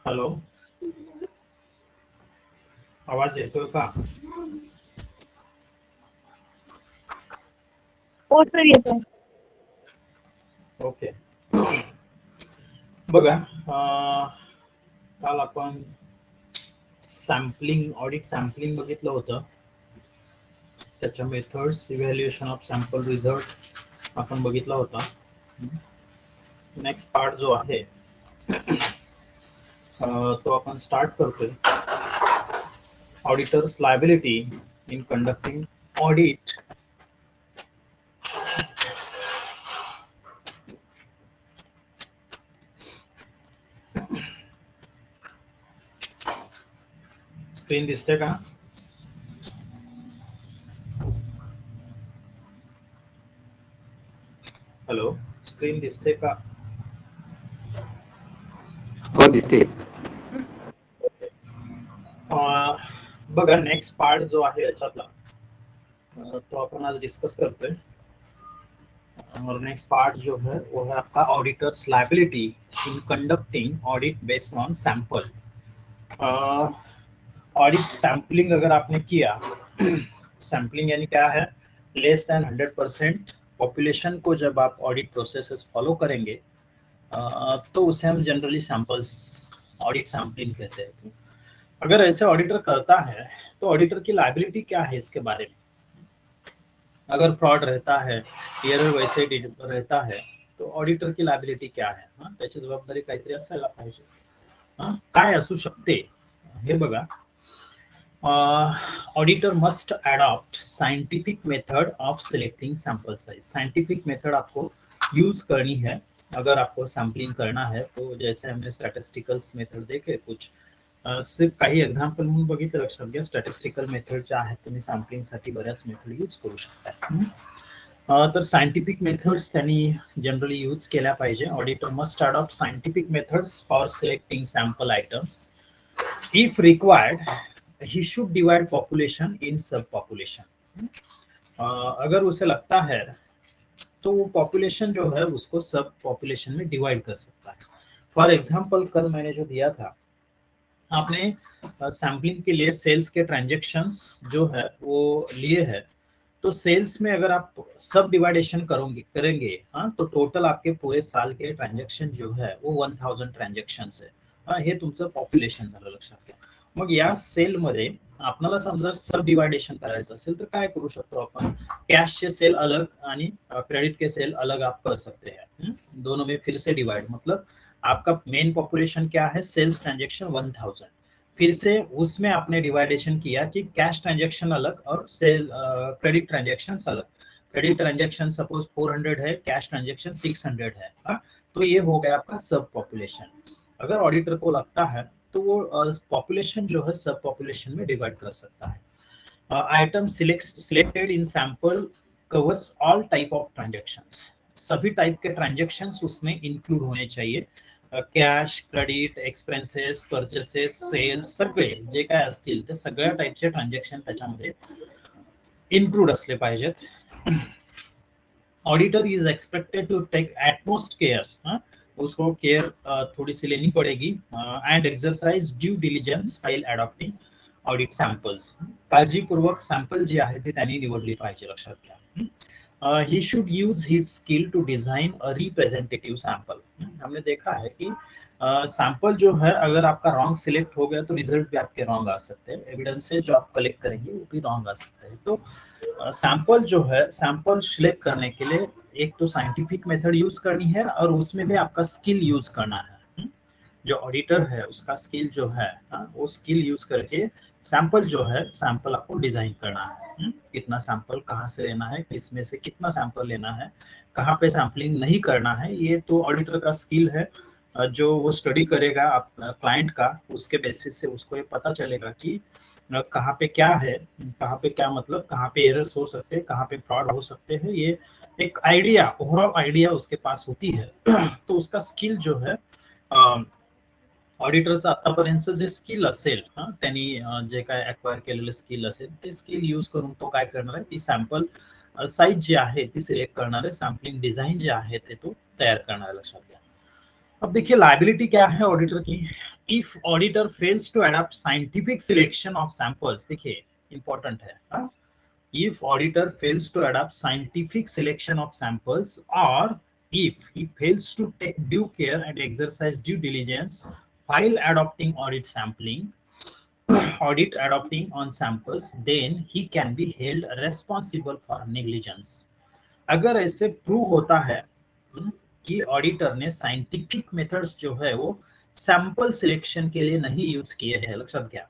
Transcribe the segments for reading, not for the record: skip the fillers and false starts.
Hello, आवाज येतोय का? हो सर येतोय. ओके. बघा, काल आपण सॅम्पलिंग, ऑडिट सॅम्पलिंग बघितलं होतं. त्याच्या methods, evaluation of sample result आपण बघितला होता. नेक्स्ट पार्ट जो आहे तो आपण स्टार्ट करतोय. Auditors liability in conducting audit. Screen दिसते का? हॅलो, स्क्रीन दिसते का? हो दिसते. बघा, नेक्स्ट पार्ट जो आहे याच्यातला तो अपन आज डिस्कस करते हैं। और नेक्स्ट पार्ट जो है वो है आपका auditors liability in conducting audit based on sample. Audit sampling अगर आपने किया, सैंपलिंग यानी क्या है, लेस देन 100% पॉपुलेशन को जब आप ऑडिट प्रोसेसेस फॉलो करेंगे तो उसे हम जनरली सैंपल्स ऑडिट सैंपलिंग कहते हैं। अगर ऐसे ऑडिटर करता है तो ऑडिटर की लायबिलिटी क्या है इसके बारे में? अगर फ्रॉड रहता है, एरर वैसे रहता है, तो ऑडिटर की लायबिलिटी क्या है? त्याची जबाबदारी काहीतरी असायला पाहिजे. काय असू शकते हे बघा. Auditor must adopt scientific method of selecting sample size. Scientific method आपको यूज करनी है अगर आपको सैम्पलिंग करना है. तो जैसे हमने स्टॅटिस्टिकल्स मेथड देखे कुछ, सिर्फ काही एक्झाम्पल म्हणून बघितलं, लक्षात घ्या. स्टॅटिस्टिकल मेथड ज्या आहेत तुम्ही सॅम्पलिंगसाठी बऱ्याच मेथड यूज करू शकता. तर सायंटिफिक मेथड्स त्यांनी जनरली यूज केल्या पाहिजे. Auditor must adopt scientific methods for selecting sample items. If required he should divide population in सब population. अगर उसे लगता है तो वो पॉपुलेशन जो है उसको सब पॉपुलेशन में डिवाइड कर सकता है. फॉर एग्जाम्पल, कल मैंने जो दिया था, आपने सैम्पलिंग के लिए सेल्स के ट्रांजेक्शन्स जो है वो लिए है, तो सेल्स में अगर आप सब डिवाइडेशन करेंगे तो टोटल आपके पूरे साल के ट्रांजेक्शन जो है वो 1000 ट्रांजेक्शन है. हे तुमचं पॉप्युलेशन झालं, लक्षात घ्या. मग या सेल मध्ये आपल्याला समजा सब डिवाइडेशन करायचं असेल तर काय करू शकतो आपण? कैश के सेल अलग आणि क्रेडिट के सेल अलग आप कर सकते हैं. दोनों में फिर से डिवाइड, मतलब आपका मेन पॉपुलेशन क्या है? Sales transaction 1000. फिर से उसमें आपने डिवाइडेशन किया कि कैश ट्रांजेक्शन अलग और सेल क्रेडिट ट्रांजेक्शन अलग. क्रेडिट ट्रांजेक्शन सपोज 400 है, कैश ट्रांजेक्शन 600 है. तो ये हो गया आपका सब पॉपुलेशन. अगर ऑडिटर को लगता है तो वो पॉपुलेशन जो है सब पॉपुलेशन में डिवाइड कर सकता है. Item selected in sample covers all type of transactions. सभी टाइप के ट्रांजेक्शन्स उसमें इंक्लूड होने चाहिए. Cash, credit, expenses, purchases, sales, सगळे जे काय असतील ते सगळ्या टाइपचे ट्रांजेक्शन त्याच्यामध्ये इंक्लूड असले पाहिजेत. Auditor is expected to take utmost care. उसको केयर थोड़ी सी लेनी पड़ेगी. And exercise due diligence while adopting audit samples. काळजीपूर्वक सॅम्पल जी आहे ती त्यांनी निवडली पाहिजे, लक्षात घ्या. he should use his skill to design a representative sample. हमने देखा है कि सैंपल जो है अगर आपका रॉन्ग सिलेक्ट हो गया तो रिजल्ट भी आपके रॉन्ग आ सकते हैं. एविडेंस से जो आप कलेक्ट करेंगे वो भी रॉन्ग आ सकते हैं. तो सैंपल जो है, सैंपल सिलेक्ट करने के लिए एक तो साइंटिफिक मेथड यूज करनी है और उसमें भी आपका स्किल यूज करना है. जो ऑडिटर है उसका स्किल जो है वो स्किल यूज करके सैंपल जो है, सैंपल आपको डिजाइन करना है. कितना सैंपल कहाँ से लेना है, किसमें से कितना सैंपल लेना है, कहाँ पे सैंपलिंग नहीं करना है, ये तो ऑडिटर का स्किल है. जो वो स्टडी करेगा आप क्लाइंट का, उसके बेसिस से उसको ये पता चलेगा कि कहाँ पे क्या है, कहाँ पे क्या, मतलब कहाँ पे एरर्स हो सकते हैं, कहाँ पे फ्रॉड हो सकते हैं. ये एक आइडिया, ओवरऑल आइडिया उसके पास होती है. तो उसका स्किल जो है, ऑडिटरचं आतापर्यंतचं जे स्किल असेल, त्यांनी जे काय अक्वायर केलेलं स्किल असेल ते स्किल यूज करून तो काय करणार आहे, ती सॅम्पल साईज जी आहे ती सिलेक्ट करणार आहे, सैम्पलिंग डिजाइन जो है ते तो तैयार करना है, लक्षात घ्या. अब देखिए लायबिलिटी क्या है ऑडिटर की. If auditor fails to adopt scientific selection of samples, देखिए इंपॉर्टेंट है, if auditor fails to adopt scientific selection of samples, or if he fails to take due care and exercise due diligence while adopting audit sampling audit adopting on samples, then he can be held responsible for negligence. अगर ऐसे prove होता है कि auditor ने scientific methods जो है वो sample selection के लिए नहीं यूज किए हैं, लक्षात घ्या,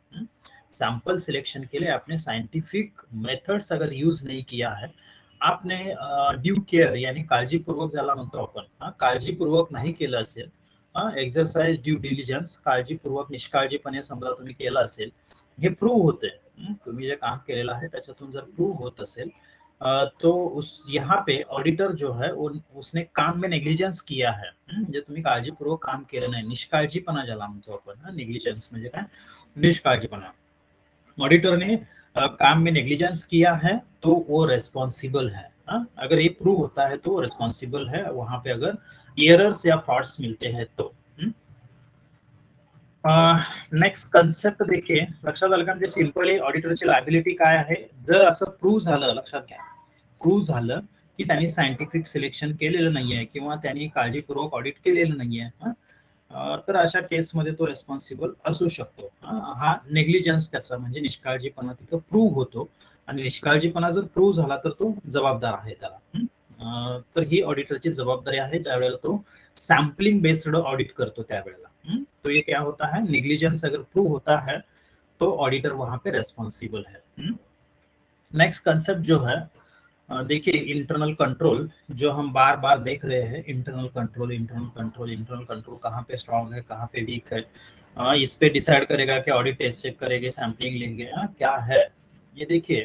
सैंपल सिलेक्शन के लिए आपने साइंटिफिक मेथड्स अगर यूज नहीं किया है, आपने ड्यू केअर यानी काळजीपूर्वक ज्याला म्हणतो आपण, काळजीपूर्वक नाही केलं असेल, एक्सरसाइज ड्यू डिलिजन्स काळजीपूर्वक निष्काळजीपणे समजा तुम्ही केलं असेल, हे प्रूव्ह होते, तुम्ही जे काम केलेलं आहे त्याच्यातून जर प्रूव्ह होत असेल, तो उस यहाँ पे ऑडिटर जो है उसने काम में नेग्लिजेंस किया है, जे तुम्ही काळजीपूर्वक काम केलं नाही, निष्काळजीपणा ज्याला म्हणतो आपण, नेग्लिजेंस म्हणजे काय, निष्काळजीपणा, ऑडिटर ने काम में नेग्लिजेंस किया है तो वो रेस्पॉन्सिबल है, अगर ये प्रूव होता है तो रेस्पॉन्सिबल है, वहां पे अगर एरर्स या फ्रॉड्स मिलते हैं तो। नेक्स्ट कन्सेप्ट देखिए, लक्षात आलं का, म्हणजे सिंपली ऑडिटरची लायबिलिटी काय आहे, जर असं प्रूव्ह झालं, लक्षात घ्या, प्रूव्ह झालं की त्यांनी सायंटिफिक सिलेक्शन केलेलं नाहीये किंवा त्यांनी काळजीपूर्वक ऑडिट केलेलं नाहीये, तर अशा केसमध्ये तो रेस्पॉन्सिबल असू शकतो, हा नेग्लिजन्स त्याचा म्हणजे निष्काळजीपणा तिथं प्रूव्ह होतो, आणि निष्काळजीपणा जर प्रूव्ह झाला तर तो जबाबदार आहे त्याला, तर ही ऑडिटरची जबाबदारी आहे ज्या वेळेला तो सैम्पलिंग बेस्ड ऑडिट करतो त्यावेळेला, तो ये क्या होता है, नेग्लिजेंस अगर प्रूव होता है तो ऑडिटर वहां पे रेस्पॉन्सिबल है। नेक्स्ट कंसेप्ट जो है, देखिए इंटरनल कंट्रोल, जो हम बार बार देख रहे हैं, internal control, internal control, internal control कहाँ पे स्ट्रांग है, कहाँ पे वीक है, इस पे डिसाइड करेगा कि ऑडिट टेस्ट चेक करेंगे, सैम्पलिंग लेंगे, क्या है ये देखिए,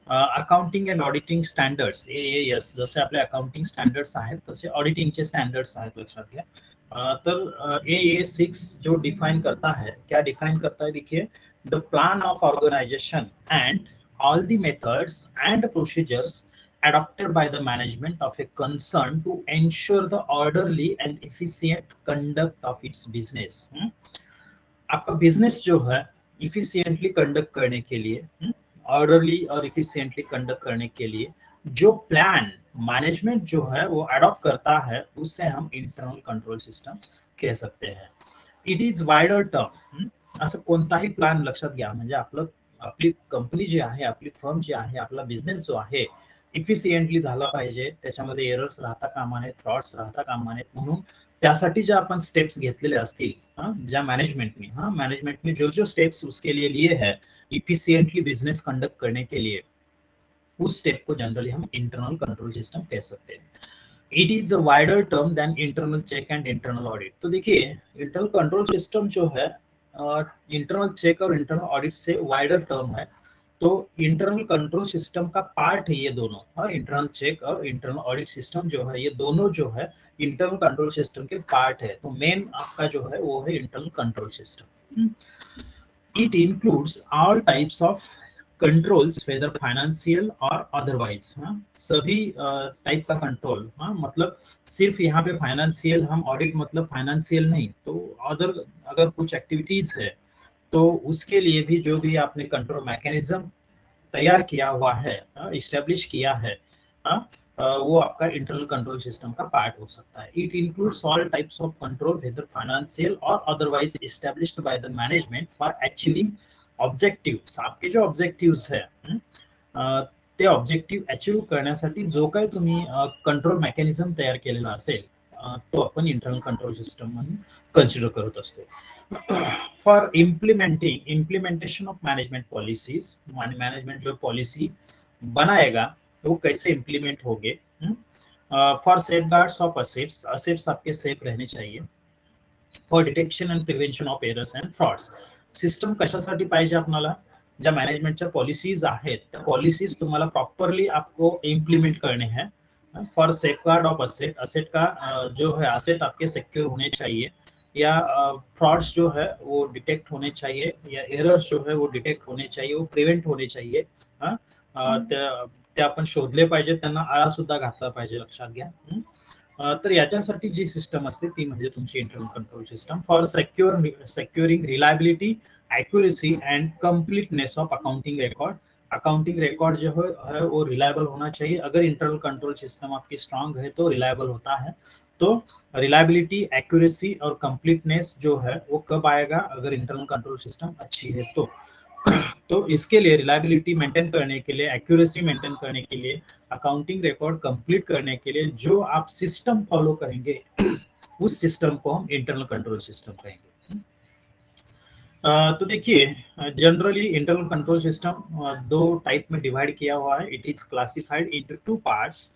accounting and auditing standards, AAS, जसे आपले अकाउंटिंग स्टँडर्ड्स आहेत तसे ऑडिटिंगचे स्टँडर्ड्स आहेत, लक्षात घ्या, तर AA6 जो डिफाइन करता है, क्या डिफाइन करता है, देखिए, the plan of organisation and all the methods and procedures adopted by the management of a concern to ensure the orderly and efficient conduct of its business। आपका बिजनेस जो है इफिशियंटली कंडक्ट करने के लिए, orderly और efficiently conduct करने के लिए जो प्लान मैनेजमेंट जो है वो अडॉप्ट करता है, उससे हम इंटरनल कंट्रोल सिस्टम कह सकते हैं। इट इज वाइडर टर्म, असं कोणताही प्लान लक्षात घ्या, म्हणजे आपलं आपली कंपनी जी आहे, आपली फर्म जी आहे, आपला बिझनेस जो आहे इफिशियंटली झाला पाहिजे, त्याच्यामध्ये एरर्स राहता कामा नयेत, फ्रॉड्स राहता कामा नयेत, म्हणून त्यासाठी ज्या आपण स्टेप्स घेतलेले असतील, ज्या मैनेजमेंट ने जो जो स्टेप्स उसके लिए लिए हैं इफिशियंटली बिजनेस कंडक्ट करने के लिए, उस स्टेप को जनरली हम इंटरनल कंट्रोल सिस्टम कह सकते हैं। It is a wider term than internal check and internal audit. तो देखिए इंटरनल कंट्रोल सिस्टम जो है इंटरनल चेक और इंटरनल ऑडिट से वाइडर टर्म है, तो इंटरनल कंट्रोल सिस्टम का पार्ट है ये दोनों, इंटरनल चेक और इंटरनल ऑडिट सिस्टम जो है, ये दोनों जो है इंटरनल कंट्रोल सिस्टम के पार्ट है, तो मेन आपका जो है वो है internal control system. It includes all types of controls weather financial और अदरवाइज, सभी टाइप का कंट्रोल, मतलब सिर्फ यहाँ पे फाइनेंशियल, हम ऑडिट मतलब फाइनेंशियल नहीं, तो अदर अगर कुछ एक्टिविटीज है तो उसके लिए भी जो भी आपने कंट्रोल मैकेनिज्म तैयार किया हुआ है, इस्टेब्लिश किया है, वो आपका इंटरनल कंट्रोल सिस्टम का पार्ट हो सकता है। It includes all types of control whether financial और otherwise established by the management for achieving objectives. आपके जो ऑब्जेक्टिव्स है, ते ऑब्जेक्टिव्ह अचीव करण्यासाठी जो काही तुम्ही कंट्रोल मेकॅनिझम तयार केलेला असेल, तो आपण इंटरनल कंट्रोल सिस्टम म्हणून कन्सिडर करत असतो। For implementation of management policies, management जो पॉलिसी बनाएगा वो कैसे इम्प्लीमेंट होंगे, for safeguards of assets, assets आपके सेफ रहने चाहिए, for detection and prevention of errors and frauds. System कशासाठी पाहिजे आपल्याला, ज्या मॅनेजमेंटच्या पॉलिसीज आहेत त्या पॉलिसीज तुम्हाला प्रॉपरली आपको इम्प्लीमेंट करने हैं, for safeguard of asset, asset का जो है असेट आपके सिक्योर होने चाहिए, या फ्रॉड्स जो है वो डिटेक्ट होने चाहिए, या एरर्स जो है वो डिटेक्ट होने चाहिए, वो प्रिव्हेंट होने चाहिए, ते आपण शोधले पाहिजे, त्यांना आळा सुद्धा घातला पाहिजे, लक्षात घ्या। तर याच्यासाठी जी सिस्टम असते ती म्हणजे तुमची internal control system for सेक्युरिंग reliability, accuracy and completeness of accounting record. Accounting record जो है वो रिलायबल होना चाहिए। अगर इंटरनल कंट्रोल सिस्टम आपकी स्ट्रांग है तो रिलायबल होता है। तो रिलायबिलिटी, एक्यूरेसी और कंप्लीटनेस जो है वो कब आएगा? अगर इंटरनल कंट्रोल सिस्टम अच्छी है तो इसके लिए रिलायबिलिटी मेंटेन करने के लिए, एक्यूरेसी मेंटेन करने के लिए, अकाउंटिंग रिकॉर्ड कंप्लीट करने के लिए जो आप सिस्टम फॉलो करेंगे उस सिस्टम को हम इंटरनल कंट्रोल सिस्टम कहेंगे। तो देखिए, जनरली इंटरनल कंट्रोल सिस्टम दो टाइप में डिवाइड किया हुआ है। It is classified into two parts.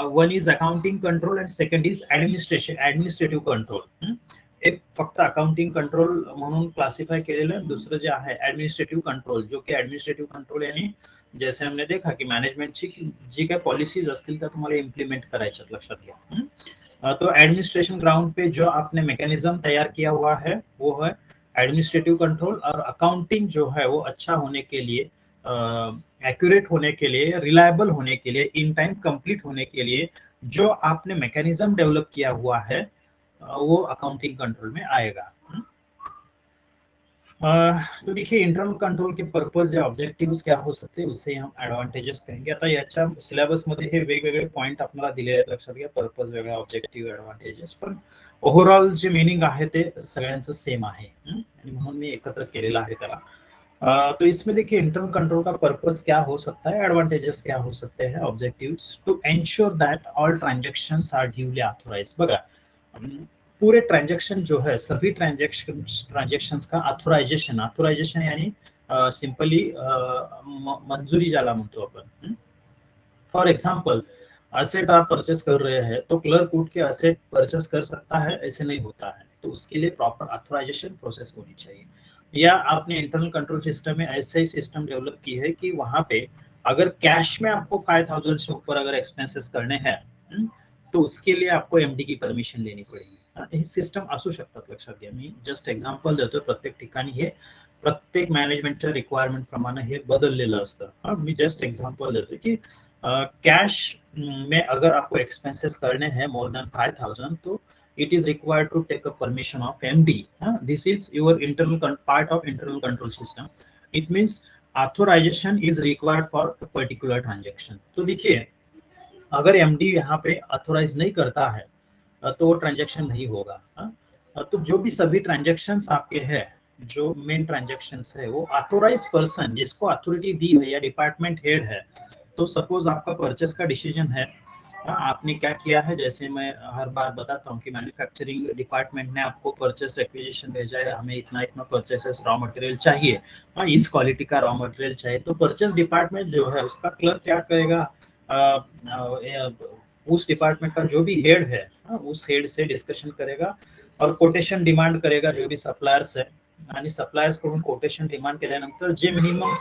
One is accounting control and second is administrative control. एक फक्त अकाउंटिंग कंट्रोल म्हणून क्लासिफाय केलेलं, दुसरं जे आहे ऍडमिनिस्ट्रेटिव्ह कंट्रोल, जो की ऍडमिनिस्ट्रेटिव्ह कंट्रोल यानी जैसे हमने देखा की मॅनेजमेंटची जी काही पॉलिसीज असतील त्या तुम्हाला इम्प्लिमेंट करायच्यात, लक्षात घ्या। तो एडमिनिस्ट्रेशन ग्राउंड पे जो आपने मैकेनिज्म तैयार किया हुआ है वो है एडमिनिस्ट्रेटिव कंट्रोल। और अकाउंटिंग जो है वो अच्छा होने के लिए, एक्यूरेट होने के लिए, रिलायबल होने के लिए, इन टाइम कंप्लीट होने के लिए जो आपने मैकेनिज्म डेवलप किया हुआ है वो अकाउंटिंग कंट्रोल में आएगा। तो देखिए, इंटरनल कंट्रोल के पर्पज या ऑब्जेक्टिव्स क्या हो सकते हैं उससे हम ॲडव्हांटेजेस कहेंगे। आता याच्या सिलेबसमध्ये हे वेगवेगळे पॉइंट आपल्याला दिले आहेत, लक्षात घ्या। पर्पज वेगळा, ऑब्जेक्टिव्ह, ॲडव्हांटेजेस, पण ओव्हरऑल जे मीनिंग आहे ते सगळ्यांचं सेम आहे आणि म्हणून मी एकत्र केलेलं आहे त्याला। तो इसमें देखिए इंटरनल कंट्रोल का पर्पज क्या हो सकता है, एडवांटेजेस क्या हो सकते हैं, objectives to ensure that all transactions are duly authorised. बघा, पूरे ट्रांजैक्शन जो है, सभी ट्रांजैक्शंस का ऑथराइजेशन यानी सिंपली मंजूरी ज्याला म्हणतो आपण। फॉर एग्जांपल, असेट आप परचेस कर रहे हैं तो क्लर्क उठ के असेट परचेस कर सकता है? ऐसे नहीं होता है। तो उसके लिए प्रॉपर ऑथराइजेशन प्रोसेस होनी चाहिए। या आपने इंटरनल कंट्रोल सिस्टम में ऐसे ही सिस्टम डेवलप की है कि वहां पे अगर कैश में आपको 5000 से ऊपर अगर एक्सपेंसेस करने हैं तो उसके लिए आपको एमडी की परमिशन लेनी पडेगी। हे सिस्टम असू शकतात, लक्षात घ्या। मी जस्ट एक्झाम्पल देतो, प्रत्येक ठिकाणी हे प्रत्येक मॅनेजमेंटच्या रिक्वायरमेंट प्रमाणे हे बदललेलं असतं। मी जस्ट एक्झाम्पल देतो की कैश में अगर आपको एक्सपेंसेस करने हैं मोर देन 5000 तो it is required to take a permission of MD. This is your internal part of internal control system. It means authorization is required for a particular transaction. तो देखिए, अगर MD यहाँ पे authorise नहीं करता है तो वो ट्रांजैक्शन नहीं होगा। तो जो भी सभी ट्रांजैक्शंस आपके हैं, जो मेन ट्रांजैक्शंस है, वो ऑथोराइज पर्सन जिसको अथॉरिटी दी है या डिपार्टमेंट हेड है। तो सपोज आपका परचेस का डिसीजन है, आपने क्या किया है, जैसे मैं हर बार बताता हूँ कि मैन्युफैक्चरिंग डिपार्टमेंट ने आपको परचेस रिक्विजिशन भेजा है, हमें इतना इतना परचेसेस रॉ मटेरियल चाहिए, इस क्वालिटी का रॉ मटेरियल चाहिए। तो परचेस डिपार्टमेंट जो है उसका क्लर्क क्या करेगा, उस डिपार्टमेंट का जो भी हेड है उस हेड से डिस्कशन करेगा और कोटेशन डिमांड करेगा जो भी सप्लायर्स है। आणि सप्लायर्स कडून कोटेशन डिमांड केल्यानंतर जे मिनिमम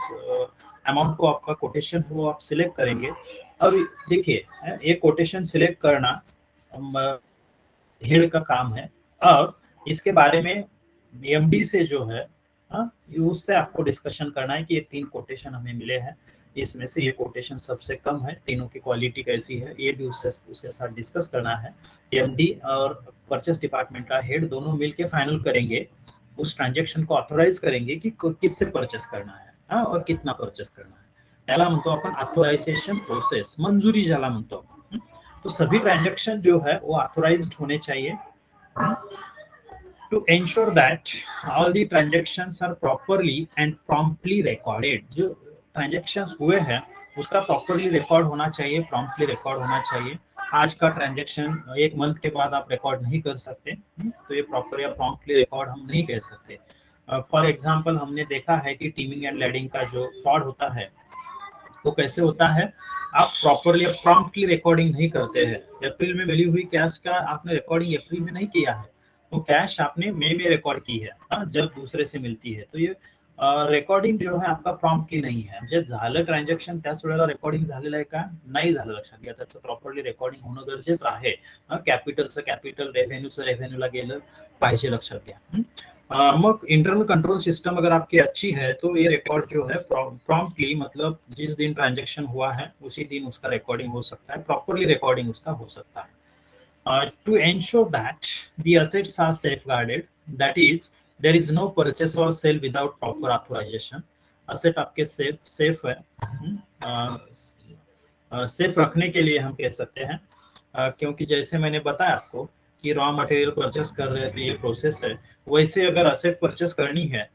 अमाउंट को आपका कोटेशन वो आप सिलेक्ट करेंगे। अब देखिए, ये कोटेशन सिलेक्ट करना हेड का काम है और इसके बारे में एमडी से जो है उससे आपको डिस्कशन करना है कि ये 3 कोटेशन हमें मिले हैं, इसमें से ये कोटेशन सबसे कम है, तीनों की क्वालिटी कैसी है, ये भी उसके साथ डिस्कस करना है। एमडी और परचेस डिपार्टमेंट का हेड दोनों मिलके फाइनल करेंगे, उस ट्रांजैक्शन को ऑथराइज करेंगे कि किससे परचेस करना है और कितना परचेस करना है। त्याला म्हणतो आपण ऑथराइजेशन प्रोसेस, मंजूरी ज्याला म्हणतो आपण। तो सभी ट्रांजैक्शन जो है वो ऑथराइज्ड होने चाहिए to ensure that all the transactions are properly and promptly recorded। जो ट्रांजैक्शंस हुए हैं उसका प्रॉपरली रिकॉर्ड होना चाहिए, प्रॉम्प्टली रिकॉर्ड होना चाहिए। आज का ट्रांजैक्शन एक मंथ के बाद आप रिकॉर्ड नहीं कर सकते, तो ये प्रॉपर या प्रॉम्प्टली रिकॉर्ड हम नहीं कह सकते। फॉर एग्जांपल, हमने देखा है कि टीमिंग एंड लेडिंग का जो फ्रॉड होता है वो कैसे होता है, आप प्रॉपरली प्रॉम्प्टली रिकॉर्डिंग नहीं करते हैं। अप्रैल में मिली हुई कैश का आपने रिकॉर्डिंग अप्रैल में नहीं किया है, तो कैश आपने मई में रिकॉर्ड की है जब दूसरे से मिलती है, तो ये रेकॉर्डिंग जो है आपका प्रॉम्प्टली नहीं है। जे झालं ट्रान्झॅक्शन त्याच वेळेला रेकॉर्डिंग झालेलं आहे का, नाही झालं, लक्षात घ्या। त्याचं प्रॉपरली रेकॉर्डिंग होणं गरजेचं आहे। कॅपिटलचं कॅपिटल, रेव्हेन्यूचं रेव्हेन्यूला गेलं पाहिजे, लक्षात घ्या। मग इंटरनल कंट्रोल सिस्टम अगर आपकी अच्छी है तो ये रिकॉर्ड जो है प्रॉम्प्टली, मतलब जिस दिन ट्रांजैक्शन हुआ है उसी दिन उसका रिकॉर्डिंग हो सकता है, प्रॉपरली रिकॉर्डिंग उसका हो सकता है। To ensure that the assets are safeguarded, that is, there is no purchase or sale without proper authorization. Asset आपके सेफ है, सेफ रखने के लिए हम कह सकते हैं, क्योंकि जैसे मैंने बताया आपको कि रॉ मटेरियल परचेस कर रहे हैं तो ये प्रोसेस है, वैसे अगर असेट परचेस करनी है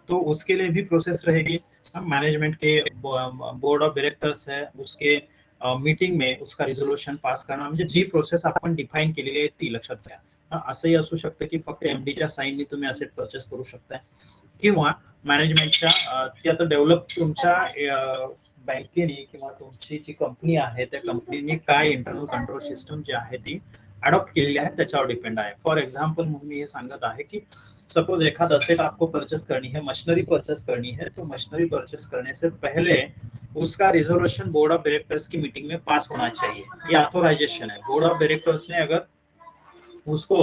तो उसके लिए भी प्रोसेस रहेगी। मैनेजमेंट के बोर्ड ऑफ डायरेक्टर्स है, उसके मीटिंग में उसका रिझोल्यूशन पास करना, म्हणजे जी प्रोसेस आपण डिफाईन केलेली आहे ती लक्षात घ्या। असंही असू शकतं की फक्त एमडीच्या साईननी तुम्ही असेट परचेस करू शकताय, किंवा मॅनेजमेंटच्या ती आता डेव्हलप तुमच्या बँकेने किंवा तुमची जी कंपनी आहे त्या कंपनीने काय इंटरनल कंट्रोल सिस्टम जी आहे ती अडॉप्ट केलेली आहे त्याच्यावर डिपेंड आहे। फॉर एक्झाम्पल म्हणून मी हे सांगत आहे की सपोज एखाद असेट आपको परचेस करनी है, मशीनरी परचेस करनी है, तो मशीनरी परचेस करने से पहले उसका रिजोल्यूशन बोर्ड ऑफ डायरेक्टर्स की मीटिंग में पास होना चाहिए। ये ऑथोराइजेशन है, बोर्ड ऑफ डायरेक्टर्स ने अगर उसको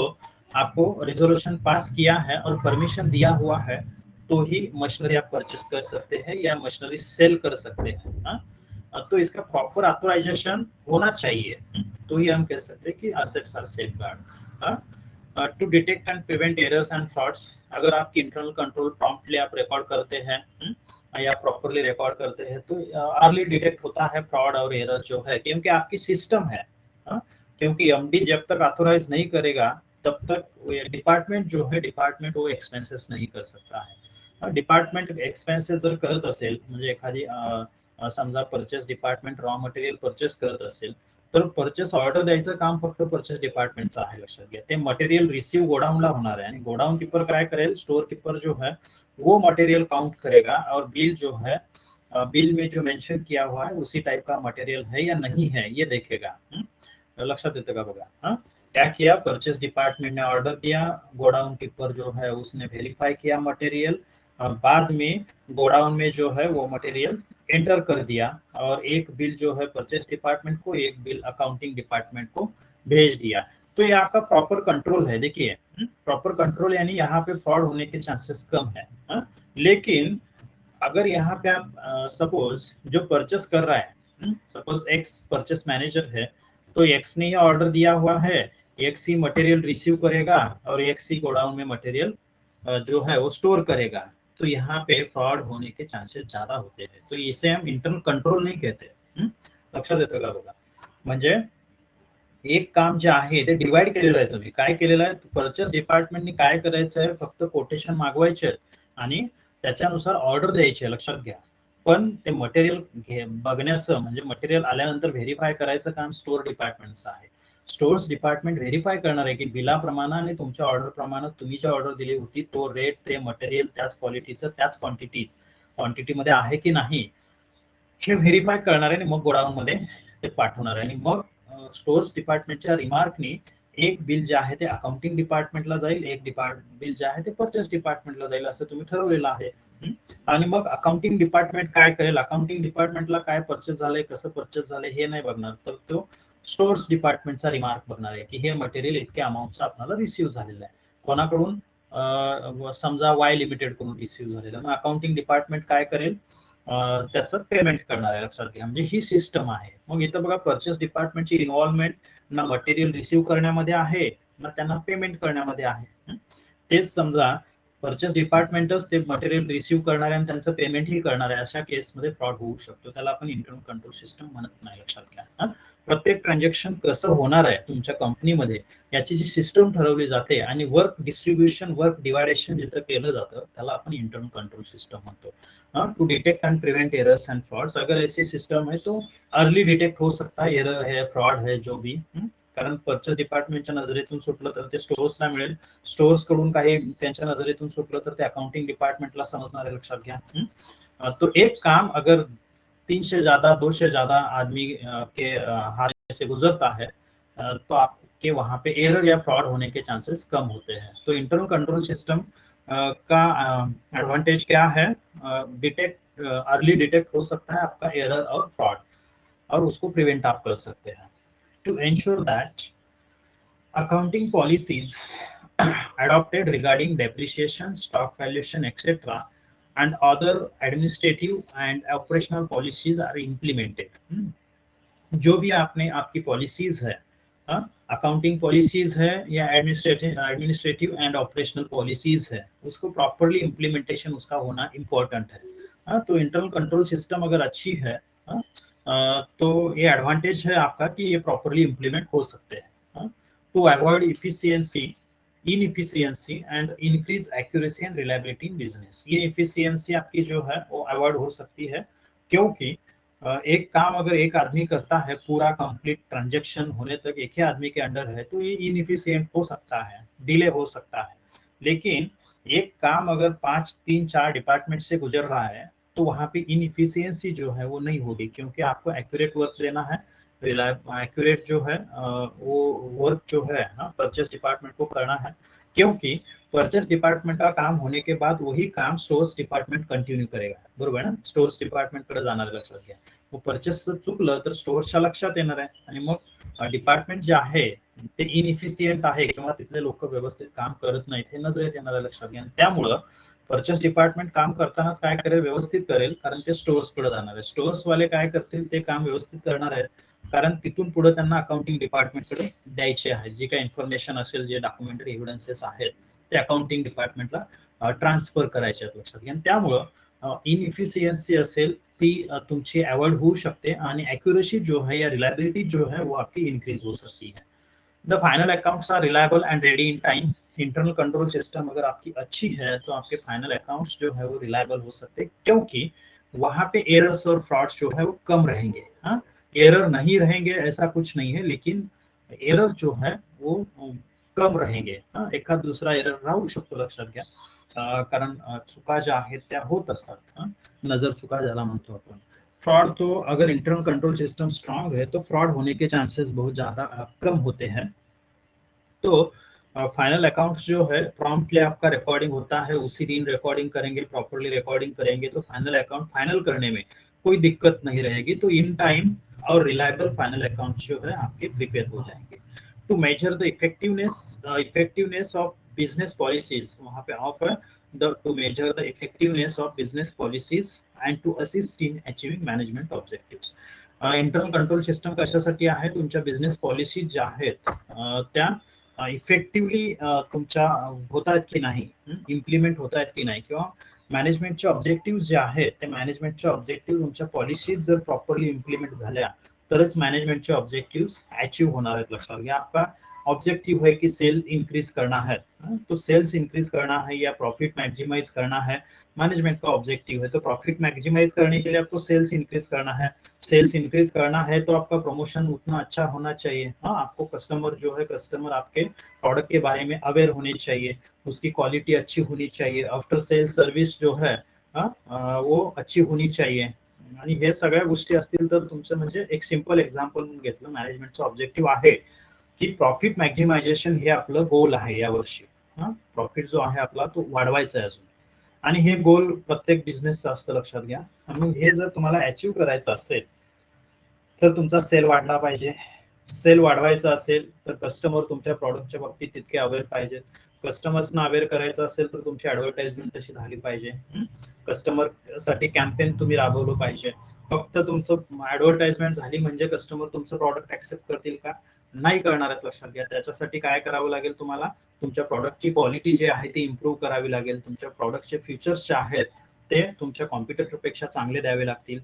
आपको रिजोल्यूशन पास किया है और परमिशन दिया हुआ है तो ही मशीनरी आप परचेस कर सकते हैं या मशीनरी सेल कर सकते हैं। तो इसका प्रॉपर ऑथोराइजेशन होना चाहिए, तो ही हम कह सकते हैं कि assets are safeguard. To detect and prevent errors and frauds, अगर आपकी इंटरनल कंट्रोल प्रॉम्प्टली आप रिकॉर्ड करते हैं या प्रॉपरली रिकॉर्ड करते हैं तो अर्ली डिटेक्ट होता है फ्रॉड और एरर जो है, क्योंकि आपकी सिस्टम है। क्योंकि एमडी जब तक ऑथोराइज नहीं करेगा तब तक डिपार्टमेंट जो है डिपार्टमेंट वो एक्सपेंसेस नहीं कर सकता है। डिपार्टमेंट एक्सपेंसेस जर करत असेल, म्हणजे एखादी समजा purchase department raw material purchase करत असेल तर परचेस ऑर्डर द्यायचं काम फक्त परचेस डिपार्टमेंटचं आहे, लक्षात घ्या। ते मटेरियल रिसीव गोडाऊनला होणार आहे आणि गोडाऊन कीपर काय करेल, स्टोर कीपर जो है वो मटेरियल काउंट करेगा और बिल जो है बिल में जो मेंशन किया हुआ है उसी टाइप का मटेरियल है या नहीं है ये देखेगा। लक्षात येतं का बघा। क्या किया, परचेस डिपार्टमेंट ने ऑर्डर दिया, गोडाउन कीपर जो है उसने वेरीफाई किया मटेरियल, बाद में गोडाउन में जो है वो मटेरियल एंटर कर दिया और एक बिल जो है परचेस डिपार्टमेंट को, एक बिल अकाउंटिंग डिपार्टमेंट को भेज दिया। तो ये आपका प्रॉपर कंट्रोल है। देखिए प्रॉपर कंट्रोल यानी यहाँ पे फ्रॉड होने के चांसेस कम है। लेकिन अगर यहाँ पे आप सपोज जो परचेस कर रहा है, सपोज एक्स परचेस मैनेजर है, तो एक्स ने ऑर्डर दिया हुआ है, एक्स ही मटेरियल रिसीव करेगा और एक्स ही गोडाउन में मटेरियल जो है वो स्टोर करेगा, तो यहाँ पे फ्रॉड होने के चांसेस ज्यादा होते हैं। तो इसे हम इंटरनल कंट्रोल नहीं कहते। लक्षात येतं का बघा। म्हणजे एक काम जे आहे ते डिवाइड केलेलं आहे, तुम्ही काय केलेलं आहे, परचेस डिपार्टमेंटने काय करायचं आहे, फक्त कोटेशन मागवायचे आणि त्याच्यानुसार ऑर्डर द्यायची आहे, लक्षात घ्या। पण ते मटेरियल बघण्याचं म्हणजे मटेरियल आल्यानंतर व्हेरीफाय करायचं काम स्टोर डिपार्टमेंटचं आहे। स्टोर्स डिपार्टमेंट व्हेरीफाय करणार आहे की बिलाप्रमाणे आणि तुमच्या ऑर्डर प्रमाणे तुम्ही जी ऑर्डर दिली होती तो रेट, ते मटेरियल त्याच क्वालिटीचं त्याच क्वांटिटीमध्ये आहे की नाही हे व्हेरीफाय करणार आहे आणि मग गोडाऊन मध्ये ते पाठवणार आहे। आणि मग स्टोर्स डिपार्टमेंटच्या रिमार्कनी एक बिल जे आहे ते अकाउंटिंग डिपार्टमेंटला जाईल, एक बिल जे आहे ते परचेस डिपार्टमेंटला जाईल, असं तुम्ही ठरवलेलं आहे। आणि मग अकाउंटिंग डिपार्टमेंट काय करेल, अकाउंटिंग डिपार्टमेंटला काय परचेस झालंय, कसं परचेस झालंय हे नाही बघणार, तर तो स्टोर्स डिपार्टमेंटचा रिमार्क बघणार आहे की हे मटेरियल इतक्या अमाऊंटचं आपल्याला रिसीव्ह झालेलं आहे, कोणाकडून, समजा वाय लिमिटेड कडून रिसीव्ह झालेलं। मग अकाउंटिंग डिपार्टमेंट काय करेल, त्याचं पेमेंट करणार आहे, लक्षात घ्या। म्हणजे ही सिस्टम आहे। मग इथं बघा परचेस डिपार्टमेंटची इन्व्हॉल्वमेंट ना मटेरियल रिसीव्ह करण्यामध्ये आहे ना त्यांना पेमेंट करण्यामध्ये आहे। तेच समजा परचेस डिपार्टमेंटच ते मटेरियल रिसीव्ह करणार आहे आणि त्यांचं पेमेंटही करणार आहे, अशा केसमध्ये फ्रॉड होऊ शकतो, त्याला आपण इंटरनल कंट्रोल सिस्टम म्हणत नाही, लक्षात घ्या। प्रत्येक ट्रान्झॅक्शन कसं होणार आहे तुमच्या कंपनीमध्ये याची जी सिस्टम ठरवली जाते आणि वर्क डिस्ट्रीब्युशन, वर्क डिवायडेशन जिथं केलं जातं त्याला आपण इंटरनल कंट्रोल सिस्टम म्हणतो। To detect and prevent errors and frauds, अगर ऐसी सिस्टम है तो अर्ली डिटेक्ट हो सकता है एरर है, फ्रॉड है, जो भी। कारण परचेस डिपार्टमेंटच्या नजरेतून सुटलं तर ते स्टोर्सला मिळेल, स्टोर्स कडून काही त्यांच्या नजरेतून सुटलं तर ते अकाउंटिंग डिपार्टमेंटला समजणार आहे, लक्षात घ्या। तो एक काम अगर 3 से ज्यादा 2 से ज्यादा आदमी के हाथ से गुजरता है तो आपके वहां पे एरर या फ्रॉड होने के चांसेस कम होते हैं। तो इंटरनल कंट्रोल सिस्टम का एडवांटेज क्या है, डिटेक्ट अर्ली डिटेक्ट हो सकता है आपका एरर और फ्रॉड और उसको प्रिवेंट आप कर सकते हैं। To ensure that accounting policies adopted regarding depreciation, stock valuation, etc., and other administrative and operational policies are implemented। जो भी आपने आपकी पॉलिसीज है अकाउंटिंग पॉलिसीज है या एडमिनिस्ट्रेटिव एंड ऑपरेशनल पॉलिसीज है, उसको प्रॉपरली इम्प्लीमेंटेशन उसका होना इम्पोर्टेंट है। तो इंटरनल कंट्रोल सिस्टम अगर अच्छी है, तो ये एडवांटेज है आपका कि ये प्रॉपरली इम्प्लीमेंट हो सकते हैं। To avoid efficiency inefficiency and increase accuracy and reliability in business. ये इफिशियंसी आपकी जो है वो अवॉइड हो सकती है, क्योंकि एक काम अगर एक आदमी करता है पूरा कंप्लीट ट्रांजैक्शन होने तक एक ही आदमी के अंडर है, तो ये इनएफिशिएंट हो सकता है, डिले हो सकता है। लेकिन एक काम अगर 5 3 4 डिपार्टमेंट से गुजर रहा है, तो वहां पे इनएफिशिएंसी जो है वो नहीं होगी, क्योंकि आपको एक्यूरेट वर्क देना है, एक्यूरेट जो है वो वर्क जो है परचेस डिपार्टमेंट को करना है, क्योंकि परचेस डिपार्टमेंट का काम होने के बाद वही काम स्टोर्स डिपार्टमेंट कंटिन्यू करेगा, बरोबर ना? स्टोर्स डिपार्टमेंट कडे जाणार लक्षात घ्या. मग परचेसचं चुकलं तर स्टोर्सच्या लक्षात येणार आहे, आणि मग डिपार्टमेंट जे आहे ते इनइफिशियंट आहे किंवा तिथले लोक व्यवस्थित काम करत नाहीत हे नजरेत येणार आहे, लक्षात घ्या. त्यामुळं परचेस डिपार्टमेंट काम करतानाच काय करेल, व्यवस्थित करेल, कारण ते स्टोर्स कडे जाणार आहे. स्टोर्स वाले काय करतील, ते काम व्यवस्थित करणार आहेत, कारण तिथून पुढे त्यांना अकाउंटिंग डिपार्टमेंटकडे द्यायचे आहे. जी काही इन्फॉर्मेशन असेल, जे डॉक्युमेंटरी एव्हिडन्सेस आहेत, ते अकाउंटिंग डिपार्टमेंटला ट्रान्सफर करायचे आहेत, लक्षात घ्या. त्यामुळं इनइफिशियंसी असेल ती तुमची अवॉइड होऊ शकते, आणि एक्युरेसी जो है या रिलायबिलिटी जो है वो आपकी इंक्रीज हो सकती है. The final accounts are reliable and ready in time. Internal control system अगर आपकी अच्छी है तो आपके फाइनल अकाउंट्स जो है वो रिलायबल हो सकते हैं, क्योंकि वहां पे एरर्स और फ्रॉड्स जो है वो कम रहेंगे. हाँ, एरर नहीं रहेंगे ऐसा कुछ नहीं है, लेकिन एरर जो है वो कम रहेंगे. एखाद दुसरा एरर राहू शकतो, लक्षात घ्या. कारण चुका ज्या आहेत त्या होत असतात, नजर चुका ज्याला म्हणतो आपण. फ्रॉड तो अगर इंटरनल कंट्रोल सिस्टम स्ट्रांग है तो फ्रॉड होने के चांसेस बहुत ज्यादा कम होते हैं. तो फाइनल अकाउंट्स जो है प्रॉम्प्टली आपका रिकॉर्डिंग होता है, उसी दिन रिकॉर्डिंग करेंगे, प्रॉपरली रिकॉर्डिंग करेंगे, तो फाइनल अकाउंट फाइनल करने में कोई दिक्कत नहीं रहेगी. तो इन टाइम और रिलायबल फाइनल अकाउंट्स जो है आपके प्रिपेयर हो जाएंगे. To measure the effectiveness of business policies, वहां पे ऑफ है, to measure the effectiveness of business policies and to assist in achieving management objectives. Internal control system कशासाठी आहे, तुमच्या बिझनेस पॉलिसी ज्या आहेत त्या इफेक्टिव्हली तुमच्या होत आहेत की नाही, इम्प्लिमेंट होत आहेत की नाही, किंवा मॅनेजमेंटचे ऑब्जेक्टिव्ह जे आहेत ते मॅनेजमेंटचे ऑब्जेक्टिव्ह तुमच्या पॉलिसीज जर प्रॉपरली इम्प्लिमेंट झाल्या तरच मॅनेजमेंटचे ऑब्जेक्टिव्ह अचीव होणार आहेत, लक्षात घ्या. आपका ऑब्जेक्टिव है कि सेल इंक्रीज करना है, तो सेल्स इंक्रीज करना है या प्रॉफिट मैक्सिमाइज करना है, मैनेजमेंट का ऑब्जेक्टिव है. तो प्रॉफिट मैक्सिमाइज करने के लिए आपको सेल्स इंक्रीज करना है. सेल्स इंक्रीज करना है तो आपका प्रमोशन उतना अच्छा होना चाहिए. हाँ, आपको कस्टमर जो है, कस्टमर आपके प्रोडक्ट के बारे में अवेयर होने चाहिए, उसकी क्वालिटी अच्छी होनी चाहिए, आफ्टर सेल सर्व्हिस जो है वो अच्छी होनी चाहिए. आणि हे सगळ्या गोष्टी असतील तर तुमचं, म्हणजे एक सिंपल एक्झाम्पल म्हणून घेतलं, मॅनेजमेंटचं ऑब्जेक्टिव्ह आहे की प्रॉफिट मॅक्झिमायझेशन हे आपलं गोल आहे या वर्षी. प्रॉफिट जो आहे आपला तो वाढवायचा आहे अजून, आणि हे गोल प्रत्येक बिझनेसचं असतं, लक्षात घ्या. आणि हे जर तुम्हाला अचीव करायचं असेल तर तुमचा सेल वाढला पाहिजे. सेल वाढवायचा असेल तर कस्टमर तुमच्या प्रॉडक्टच्या बाबतीत तितके अवेअर पाहिजेत. कस्टमर्सना अवेअर करायचं असेल तर तुमची ऍडव्हर्टाइजमेंट तशी झाली पाहिजे. कस्टमर साठी कॅम्पेन तुम्ही राबवलं पाहिजे. फक्त तुमचं ऍडव्हर्टाइजमेंट झाली म्हणजे कस्टमर तुमचं प्रॉडक्ट ऍक्सेप्ट करतील का? नाही करणार आहेत, लक्षात घ्या. त्याच्यासाठी काय करावं लागेल तुम्हाला, तुमच्या प्रॉडक्टची क्वालिटी जी आहे ती इम्प्रूव्ह करावी लागेल. तुमच्या प्रॉडक्टचे फीचर्स जे आहेत ते तुमच्या कॉम्पिटिटरपेक्षा चांगले द्यावे लागतील.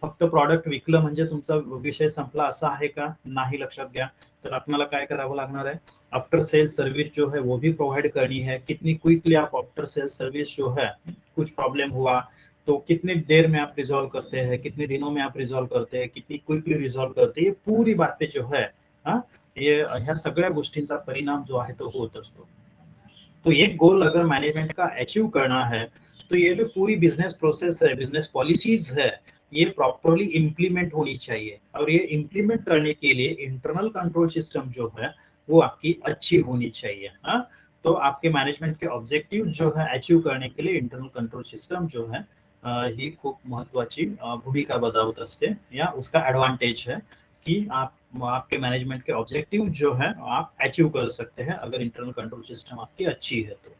फक्त प्रॉडक्ट विकलं म्हणजे तुमचा विषय संपला असं आहे का? नाही, लक्षात घ्या. तर आपल्याला काय करावं लागणार आहे, आफ्टर सेल सर्विस जो है वो भी प्रोवाइड करनी है. कितनी क्विकली आप आफ्टर सेल सर्विस जो है, कुछ प्रॉब्लम हुआ तो कितनी देर में आप रिजॉल्व करते हैं, कितने दिनों में आप रिजॉल्व करते हैं, कितनी क्विकली रिजॉल्व करते हैं, ये पूरी बातें जो है ये ह्या सगळ्या गोष्टींचा परिणाम जो आहे तो होत असतो. तो एक गोल अगर मैनेजमेंट का अचीव करना है तो ये जो पूरी बिजनेस प्रोसेस है, बिजनेस पॉलिसीज है, ये प्रॉपरली इम्प्लीमेंट होनी चाहिए. और ये इम्प्लीमेंट करने के लिए इंटरनल कंट्रोल सिस्टम जो है वो आपकी अच्छी होनी चाहिए. तो आपके मैनेजमेंट के ऑब्जेक्टिव जो है अचीव करने के लिए इंटरनल कंट्रोल सिस्टम जो है ही खूप महत्वाची भूमिका बजावत असते, या उसका एडवांटेज है कि आपके मैनेजमेंट के ऑब्जेक्टिव जो है आप अचीव कर सकते हैं अगर इंटरनल कंट्रोल सिस्टम आपकी अच्छी है तो.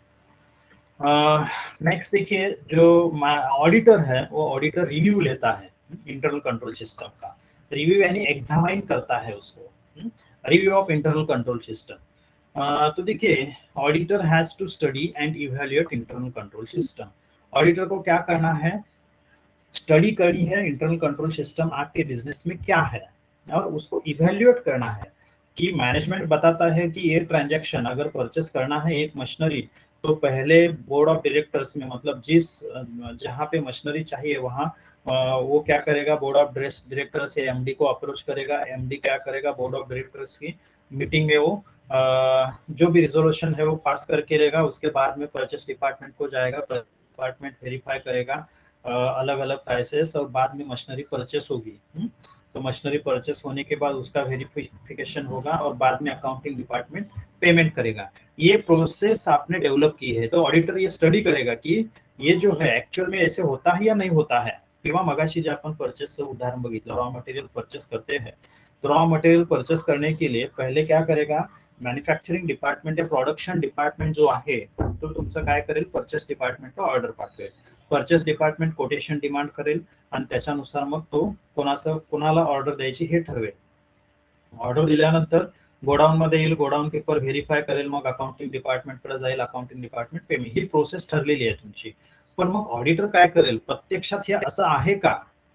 नेक्स्ट देखिए, जो ऑडिटर है वो ऑडिटर रिव्यू लेता है इंटरनल कंट्रोल सिस्टम का. रिव्यू यानी एग्जामाइन करता है उसको. Review of internal control system. तो देखिए, auditor has to study and evaluate internal control system. Auditor को क्या करना है, स्टडी करनी है इंटरनल कंट्रोल सिस्टम आपके बिजनेस में क्या है, और उसको इवैल्यूएट करना है कि मैनेजमेंट बताता है कि ये ट्रांजैक्शन अगर परचेस करना है एक मशीनरी, तो पहले बोर्ड ऑफ डायरेक्टर्स में, मतलब जिस जहाँ पे मशीनरी चाहिए वहाँ वो क्या करेगा, बोर्ड ऑफ डायरेक्टर्स से एमडी को अप्रोच करेगा, एमडी क्या करेगा, बोर्ड ऑफ डायरेक्टर्स की मीटिंग में वो जो भी रिजोल्यूशन है वो पास करके रहेगा, उसके बाद में परचेस डिपार्टमेंट को जाएगा, डिपार्टमेंट वेरीफाई करेगा अलग अलग प्राइसेस, और बाद में मशीनरी परचेस होगी। तो मशीनरी परचेस होने के बाद उसका वेरिफिकेशन होगा और बाद में अकाउंटिंग डिपार्टमेंट पेमेंट करेगा। ये प्रोसेस आपने डेवलप की है, तो ऑडिटर ये स्टडी करेगा कि ये जो है एक्चुअल में ऐसे होता है या नहीं होता है। किंवा मगाशी जे आपण परचेसचं उदाहरण बघितलं, रॉ मटेरियल परचेस करते हैं, तो रॉ मटेरियल परचेस करने के लिए पहले क्या करेगा, मॅन्युफॅक्चरिंग डिपार्टमेंट या प्रोडक्शन डिपार्टमेंट जो आहे तो तुमचं काय करेल, परचेस डिपार्टमेंटला ऑर्डर पाठवेल, परचेस डिपार्टमेंट कोटेशन डिमांड करेल आणि त्याच्यानुसार मग तो कोणाला ऑर्डर द्यायची हे ठरवेल। ऑर्डर दिल्यानंतर गोडाऊन मध्ये येईल, गोडाऊन कीपर व्हेरीफाय करेल, मग अकाउंटिंग डिपार्टमेंट कडे जाईल, अकाउंटिंग डिपार्टमेंट पेमेंट, ही प्रोसेस ठरलेली आहे तुमची। पण मग ऑडिटर काय करेल, प्रत्यक्षात हे असं आहे का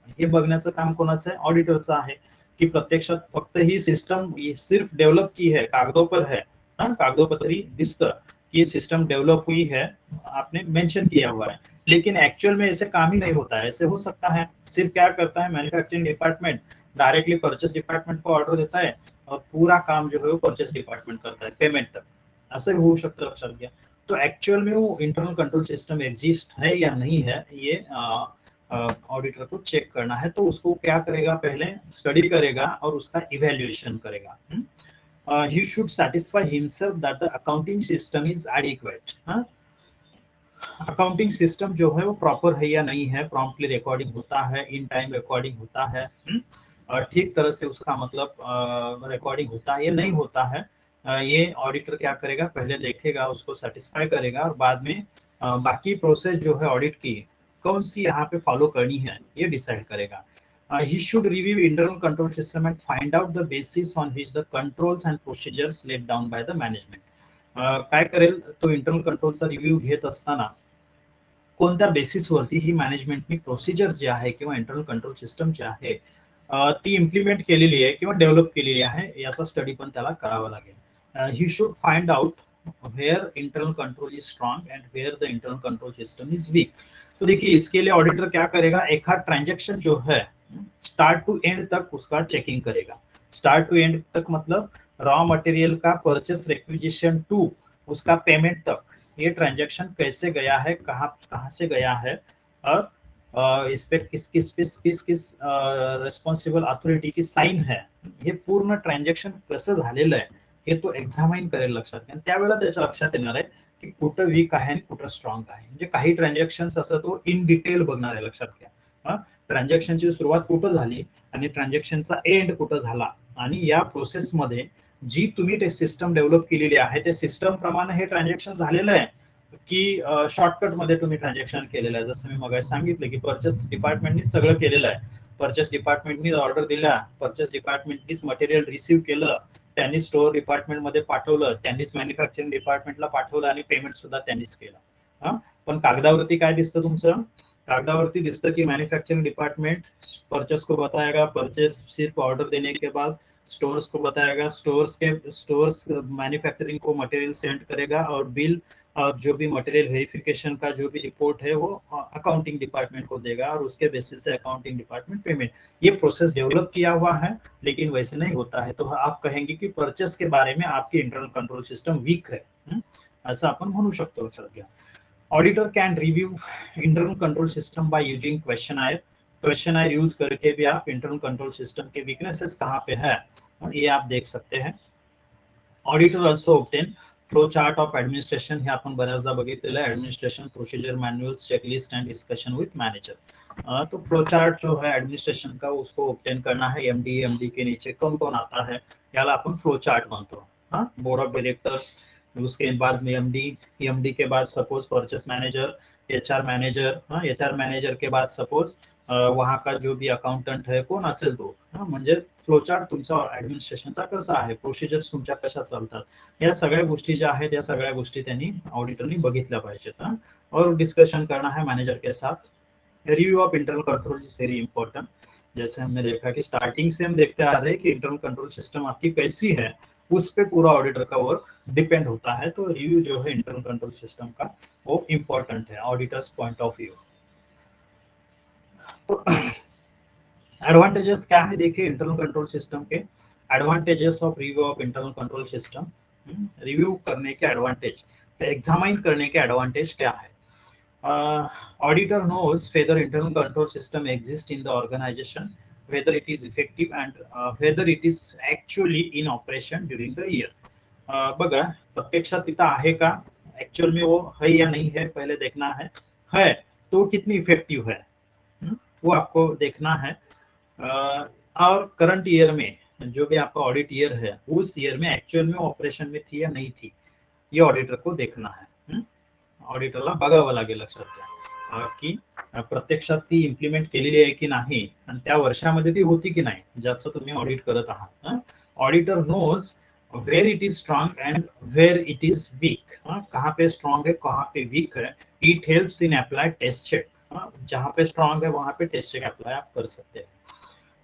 हे बघण्याचं काम कोणाचं आहे, ऑडिटरचं आहे, कि प्रत्यक्षात फक्त ही सिस्टम सिर्फ डेवलप की है, कागजों पर है, कागजों पर ही दिसतं कि सिस्टम डेवलप हुई है, आपने मेंशन किया हुआ है, लेकिन एक्चुअल में ऐसे काम ही नहीं होता है। ऐसे हो सकता है सिर्फ क्या करता है manufacturing department directly purchase department को ऑर्डर देता है और पूरा काम जो है वो परचेस डिपार्टमेंट करता है पेमेंट तक, असं होऊ शकतं, लक्षात घ्या। तो एक्चुअल में वो इंटरनल कंट्रोल सिस्टम एग्जिस्ट है या नहीं है, ये ऑडिटर को चेक करना है। तो उसको क्या करेगा, पहले स्टडी करेगा और उसका इवैल्यूएशन करेगा। he should satisfy himself that the accounting system is adequate। Accounting system जो है वो प्रॉपर है या नहीं है, प्रॉम्प्टली रिकॉर्डिंग होता है, इन टाइम रिकॉर्डिंग होता है, और ठीक तरह से उसका मतलब रिकॉर्डिंग होता है या नहीं होता है, ये ऑडिटर क्या करेगा, पहले देखेगा, उसको सेटिस्फाई करेगा, और बाद में बाकी प्रोसेस जो है ऑडिट की कौन सी यहाँ पे फॉलो करनी है ये डिसाइड करेगा। He should review internal control system and find out the basis on which the controls and procedures laid down by the management। काय करेल, तो इंटरनल कंट्रोलचा रिव्ह्यू घेत असताना कोणत्या बेसिसवरती ही मॅनेजमेंटनी प्रोसिजर जे आहे किंवा इंटरनल कंट्रोल सिस्टम जे आहे ती इम्प्लिमेंट केलेली आहे किंवा डेव्हलप केलेली आहे, याचा स्टडी पण त्याला करावा लागेल। He should find out where internal control is strong and where the internal control system is weak. तो देखिए, इसके लिए ऑडिटर क्या करेगा, एक हर ट्रांजेक्शन जो है स्टार्ट टू एंड तक उसका चेकिंग करेगा। स्टार्ट टू एंड तक मतलब रॉ मटेरियल का परचेस रिक्विजिशन टू उसका पेमेंट तक, ये ट्रांजैक्शन कैसे गया है, कहाँ से गया है, और इस पे किस किस रिस्पॉन्सिबल अथॉरिटी की साइन है, हे पूर्ण ट्रांजॅक्शन कसं झालेलं आहे हे तो एक्झामाइन करेल, लक्षात घ्या। त्यावेळेला त्याच्या लक्षात येणार आहे की कुठं वीक आहे आणि कुठं स्ट्रॉंग आहे, म्हणजे काही ट्रांजॅक्शन्स असं तो इन डिटेल बघणार आहे, लक्षात घ्या। ट्रांजॅक्शनची सुरुवात कुठं झाली आणि ट्रांजॅक्शनचा एंड कुठं झाला, आणि या प्रोसेसमध्ये जी तुम्ही ते सिस्टम डेव्हलप केलेली आहे त्या सिस्टम प्रमाणे हे ट्रांजॅक्शन झालेलं आहे की शॉर्टकट मध्ये तुम्ही ट्रांजॅक्शन केलेलं आहे। जसं मी मगाशी सांगितलं की परचेस डिपार्टमेंटनी सगळं केलेलं आहे, परचेस डिपार्टमेंटनी ऑर्डर दिल्या, परचेस डिपार्टमेंटनीच मटेरियल रिसीव्ह केलं, त्यांनी स्टोअर डिपार्टमेंट मध्ये पाठवलं, त्यांनीच मॅन्युफॅक्चरिंग डिपार्टमेंटला पाठवलं आणि पेमेंट सुद्धा त्यांनीच केलं। पण कागदावरती काय दिसतं तुमचं, कागदावरती दिसतं कि मैन्युफैक्चरिंग डिपार्टमेंट परचेस को बताएगा, परचेस सिर्फ ऑर्डर देने के बाद स्टोर्स को बताएगा, स्टोर्स मैन्युफैक्चरिंग को मटेरियल सेंड करेगा, और बिल और जो भी मटेरियल वेरिफिकेशन का जो भी रिपोर्ट है वो अकाउंटिंग डिपार्टमेंट को देगा, और उसके बेसिस से अकाउंटिंग डिपार्टमेंट पेमेंट। ये प्रोसेस डेवलप किया हुआ है, लेकिन वैसे नहीं होता है। तो आप कहेंगे कि परचेस के बारे में आपकी इंटरनल कंट्रोल सिस्टम वीक है, असं आपण म्हणू शकतो, लक्षात घ्या। Auditor can review internal control system by using questionnaire use करके भी आप इंटरनल कंट्रोल सिस्टम के वीकनेसेस कहाँ पे है ये आप देख सकते हैं। Auditor also obtain flow chart of administration, हे आपण बऱ्याचदा बघितलेलं आहे, administration procedure manual checklist and discussion with manager. तो फ्लो चार्ट जो है एडमिनिस्ट्रेशन का उसको ऑब्टेन करना है, एमडी के नीचे कौन कौन आता है याला आपण फ्लो चार्ट म्हणतो। बोर्ड ऑफ डायरेक्टर्स, उसके बाद में एमडी के बाद suppose purchase manager, HR manager, HR manager के बाद सपोज वहाँ का जो भी अकाउंटंट है कोण असेल तो, म्हणजे फ्लोचार्ट तुमचा ऍडमिनिस्ट्रेशनचा कसा आहे, प्रोसिजर्स तुमच्या कशा चालतात, या सगळ्या गोष्टी ज्या आहेत या सगळ्या गोष्टी त्यांनी ऑडिटरनी बघितल्या पाहिजेत. और डिस्कशन करना है मैनेजर के साथ. Review of internal control is very important. जैसे हमने देखा कि स्टार्टिंग से हम देखते आ रहे हैं कि इंटरनल कंट्रोल सिस्टम आपकी कैसी है उस पे पूरा ऑडिटर का वर्क डिपेंड होता है. तो रिव्यू जो है इंटरनल कंट्रोल सिस्टम का वो इम्पोर्टेंट है ऑडिटर्स पॉइंट ऑफ व्यू. तो एडवांटेजेस क्या है देखिए इंटरनल कंट्रोल सिस्टम के. Advantages of review of internal control system. Review करने के एडवांटेज, एग्जामाइन करने के एडवांटेज क्या है. Auditor knows whether internal control system exists in the organization, whether it is effective and whether it is actually in operation during the year. बघा प्रत्यक्षात तिथं आहे का, ऍक्च्युअल में वो है या नहीं है पहले देखना है तो कितनी इफेक्टिव है वो आपको देखना है. और करंट ईयर में जो भी आपका ऑडिट ईयर है उस ईयर में ऍक्च्युअल में ऑपरेशन में थी या नहीं थी ये ऑडिटर को देखना है. ऑडिटरला बघावं लागेल लक्षात घ्या की प्रत्यक्षात ती इम्प्लिमेंट केलेली आहे की नाही आणि त्या वर्षामध्ये ती होती की नाही ज्याचं तुम्ही ऑडिट करत आहात. Auditor knows where it is strong and where it is weak. कहाँ पे स्ट्रॉन्ग है कहाँ पे वीक है. It helps in apply test check. जहाँ पे स्ट्रॉन्ग है वहां पे टेस्ट चेक अप्लाई आप कर सकते हैं.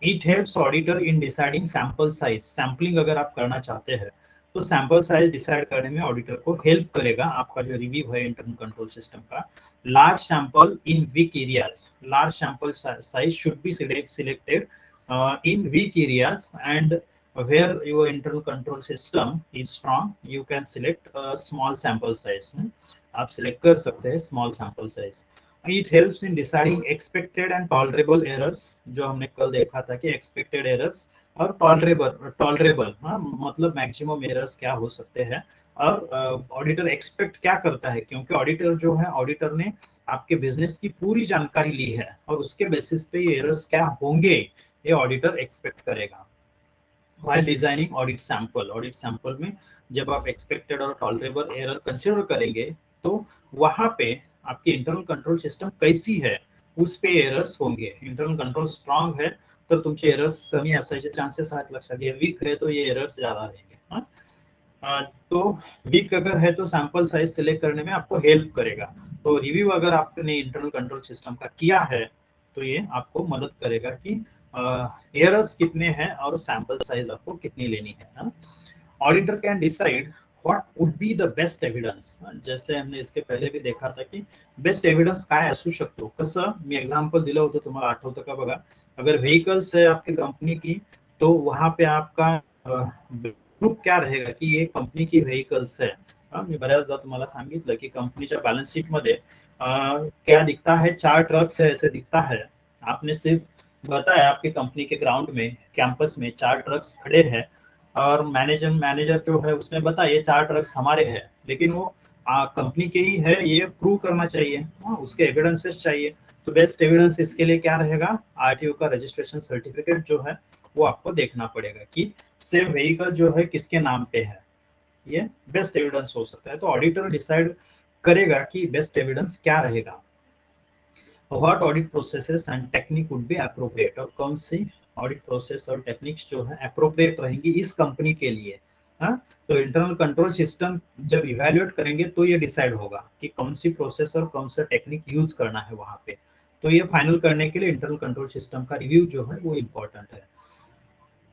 It helps auditor in deciding sample size. Sampling अगर आप करना चाहते हैं तो सैंपल साइज डिसाइड करने में ऑडिटर को हेल्प करेगा आपका जो रिव्यू है इंटरनल कंट्रोल सिस्टम का. Large sample in weak areas. Large sample size should be selected in weak areas and where your internal control system is strong you can select a small sample size. आप select कर सकते हैं small sample size. It helps in deciding expected and tolerable errors. जो हमने कल देखा था कि expected errors और टॉलरेबल मतलब मैक्सिमम एरर्स क्या हो सकते हैं और ऑडिटर एक्सपेक्ट क्या करता है, क्योंकि ऑडिटर जो है ऑडिटर ने आपके बिजनेस की पूरी जानकारी ली है और उसके बेसिस पे ये एरर्स क्या होंगे ये ऑडिटर एक्सपेक्ट करेगा. while डिजाइनिंग ऑडिट सैंपल में जब आप एक्सपेक्टेड और टॉलरेबल एरर कंसिडर करेंगे तो वहां पे आपकी इंटरनल कंट्रोल सिस्टम कैसी है उस पे एरर्स होंगे. इंटरनल कंट्रोल स्ट्रॉन्ग है तर तुमचे एरर्स कमी असायचे चान्सेस आहेत लक्षात घ्या. वीक है तो ये एरर्स ज्यादा रहेंगे. तो वीक अगर है तो सैंपल साइज सिलेक्ट करने में आपको हेल्प करेगा. तो रिव्यू अगर आपने इंटरनल कंट्रोल सिस्टम का किया है तो ये आपको मदद करेगा कि एरर्स कितने हैं और सैंपल साइज आपको कितनी लेनी है. Auditor can decide what would be the best evidence. जैसे हमने इसके पहले भी देखा था की बेस्ट एव्हिडन्स काय असू शकतो. कसं मी एग्जांपल दिलं होतं तुम्हाला आठवतं का बघा. अगर व्हीकल्स है आपकी कंपनी की तो वहां पे आपका प्रूफ क्या रहेगा की ये कंपनी की व्हीकल्स है. मी बऱ्याचदा तुम्हाला सांगितलं की कंपनीच्या बॅलन्स शीट मध्ये क्या दिखता है 4 ट्रक्स है ऐसे दिखता है. आपने सिर्फ बताया आपकी कंपनी के ग्राउंड में कैंपस में 4 ट्रक्स खड़े हैं और मैनेजर जो है उसने बताया ये 4 ट्रक्स हमारे हैं, लेकिन वो कंपनी के ही है ये प्रूव करना चाहिए. उसके एविडेंसेस चाहिए. तो बेस्ट एविडेंस इसके लिए क्या रहेगा, आरटीओ का रजिस्ट्रेशन सर्टिफिकेट जो है वो आपको देखना पड़ेगा कि सेम व्हीकल जो है किसके नाम पे है. ये बेस्ट एविडेंस हो सकता है. तो ऑडिटर डिसाइड करेगा कि बेस्ट एविडेंस क्या रहेगा. What audit processes and technique would be appropriate. और कौन सी ऑडिट प्रोसेस और टेक्निक्स जो है अप्रोप्रिएट रहेंगी इस कंपनी के लिए. तो इंटरनल कंट्रोल सिस्टम जब इवेल्युएट करेंगे तो ये डिसाइड होगा कि कौन सी प्रोसेस और कौन सा टेक्निक यूज करना है वहां पे. तो ये फाइनल करने के लिए इंटरनल कंट्रोल सिस्टम का रिव्यू जो है वो इम्पोर्टेंट है.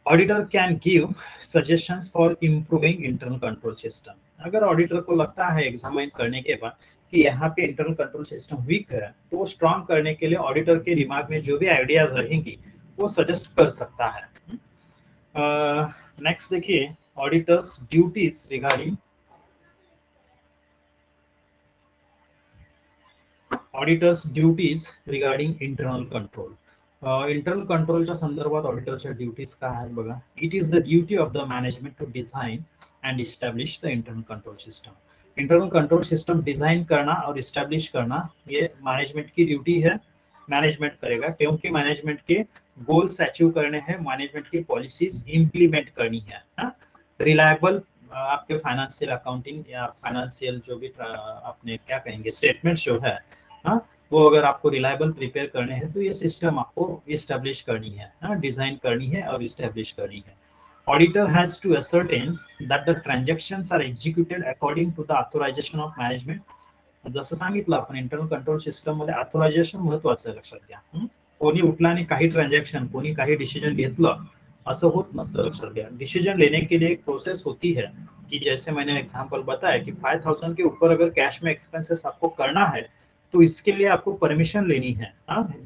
Auditor can give suggestions for improving internal control system. अगर ऑडिटर को लगता है एग्जामिन करने के बाद कि यहाँ पे इंटरनल कंट्रोल सिस्टम वीक है तो वो स्ट्रॉन्ग करने के लिए ऑडिटर के दिमाग में जो भी आइडियाज रहेंगी वो सजेस्ट कर सकता है. नेक्स्ट देखिए auditors duties regarding internal control. Internal कंट्रोलच्या संदर्भात ऑडिटरच्या ड्युटीज काय आहेत बघा. It is the duty of the management to design and establish the internal control system. Internal control system design करना और इस्टेब्लिश करना ये मैनेजमेंट की ड्यूटी है. मैनेजमेंट करेगा क्योंकि मैनेजमेंट के गोल्स अचीव करने हैं, मैनेजमेंट की पॉलिसीज इंप्लीमेंट करनी है. रिलायबल आपके फाइनेंशियल अकाउंटिंग या फाइनेंशियल जो भी आपने क्या कहेंगे स्टेटमेंट जो है, हाँ, वो अगर आपको रिलायबल प्रिपेयर करने हैं तो ये सिस्टम आपको इस्टेब्लिश करनी है, हाँ, डिजाइन करनी है और इस्टेब्लिश करनी है। Auditor has to ascertain that the transactions are executed according to the authorization of management. जसं सांगितलं आपण इंटरनल कंट्रोल सिस्टम मध्ये ऑथरायझेशन महत्वाचं आहे, लक्षात घ्या. कोणी उठला आणि काही ट्रांजैक्शन कोणी काही डिसीजन घेतलं असं होत नसतं, लक्षात घ्या. डिसीजन लेने के लिए एक प्रोसेस होती है कि जैसे मैंने एग्जांपल बताया कि 5000 के ऊपर अगर कैश में एक्सपेंसेस आपको करना है तो इसके लिए आपको परमिशन लेनी है,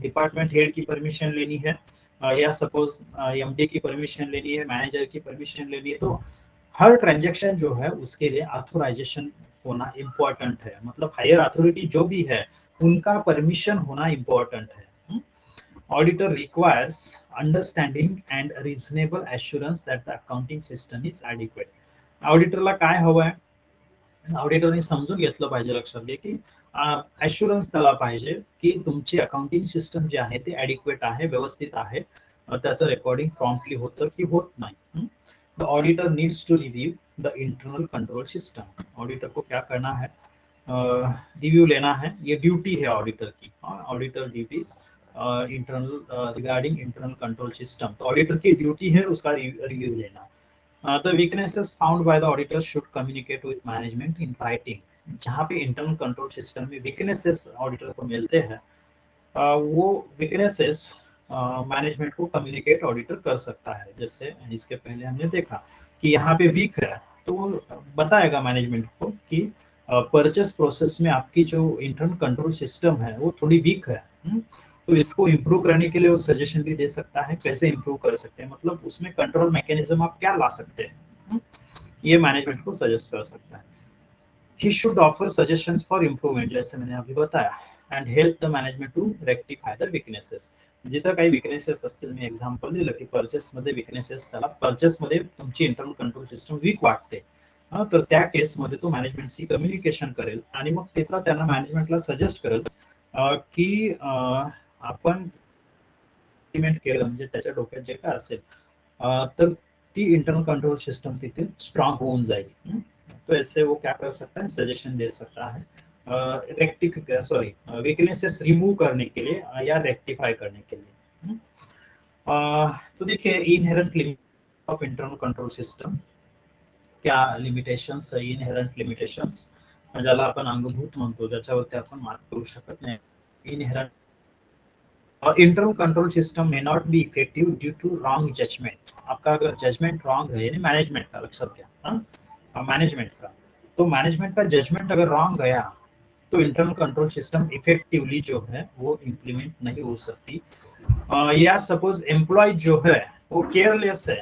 डिपार्टमेंट हेड की परमिशन लेनी है, या सपोज एमडी की परमिशन लेनी है, मैनेजर की परमिशन लेनी है. तो हर ट्रांजैक्शन जो है उसके लिए ऑथराइजेशन होना इम्पोर्टेंट है, मतलब हायर अथॉरिटी जो भी है उनका परमिशन होना इम्पोर्टेंट है. Auditor requires understanding and reasonable assurance that the accounting system is adequate. ऑडिटरला काय हवंय, ऑडिटरने समजून घेतलं पाहिजे, लक्षात घ्या की ॲश्युरन्स त्याला पाहिजे की तुमची अकाउंटिंग सिस्टम जी आहे ती ॲडिक्वेट आहे, व्यवस्थित आहे, त्याचं रेकॉर्डिंग प्रॉम्प्टली होतं की होत नाही. The auditor needs to review the internal control system. Auditor को क्या करना है, रिव्यू लेना है, ये ड्यूटी है ऑडिटर की. Auditor duties internal regarding internal control system, तो ऑडिटर की ड्यूटी है उसका रिव्यू लेना. The weaknesses found by the auditor should communicate with management in writing. जहाँ पे इंटरनल कंट्रोल सिस्टम में वीकनेसेस ऑडिटर को मिलते हैं, वो वीकनेसेस मैनेजमेंट को कम्युनिकेट ऑडिटर कर सकता है. जैसे इसके पहले हमने देखा कि यहाँ पे वीक है तो बताएगा मैनेजमेंट को कि परचेस प्रोसेस में आपकी जो इंटरनल कंट्रोल सिस्टम है वो थोड़ी वीक है, तो इसको इम्प्रूव करने के लिए वो सजेशन भी दे सकता है कैसे इम्प्रूव कर सकते हैं, मतलब उसमें कंट्रोल मैकेनिज्म आप क्या ला सकते हैं, ये मैनेजमेंट को सजेस्ट कर सकता है. He should offer suggestions for improvement, जैसे मैंने अभी बताया, and help the management to rectify the weaknesses. जिथं काही weaknesses असतील, मी एक्झाम्पल दिलं की परचेस मध्ये weaknesses, त्याला परचेस मध्ये तुमची इंटरनल कंट्रोल सिस्टम वीक वाटते, तर त्या केस मध्ये तो मॅनेजमेंटशी कम्युनिकेशन करेल आणि मग तिथं त्यांना मॅनेजमेंटला सजेस्ट करेल की आपण इम्प्लिमेंट केलं म्हणजे त्याच्या डोक्यात जे काय असेल तर ती इंटरनल कंट्रोल सिस्टम तिथे स्ट्रांग होऊन जाईल. तो ऐसे वो क्या कर सकता है, सजेशन दे सकता है वीकनेसेस रिमूव करने के लिए या रेक्टिफाई करने के लिए. तो देखिए inherent limit of internal control system, क्या लिमिटेशन्स आहे, इनहेरेंट लिमिटेशन्स ज्याला आपण अंगभूत म्हणतो, ज्याच्यावरती आपण मार्क करू शकत नाही. Inherent internal control system may not be effective due to wrong judgement. आपका अगर जजमेंट रॉन्ग है, यानी मैनेजमेंट का, लक्षात घ्या, मैनेजमेंट का, तो मैनेजमेंट का जजमेंट अगर रॉन्ग गया तो इंटरनल कंट्रोल सिस्टम इफेक्टिवली जो है वो इम्प्लीमेंट नहीं हो सकती. या सपोज एम्प्लॉय जो है वो केअरलेस है,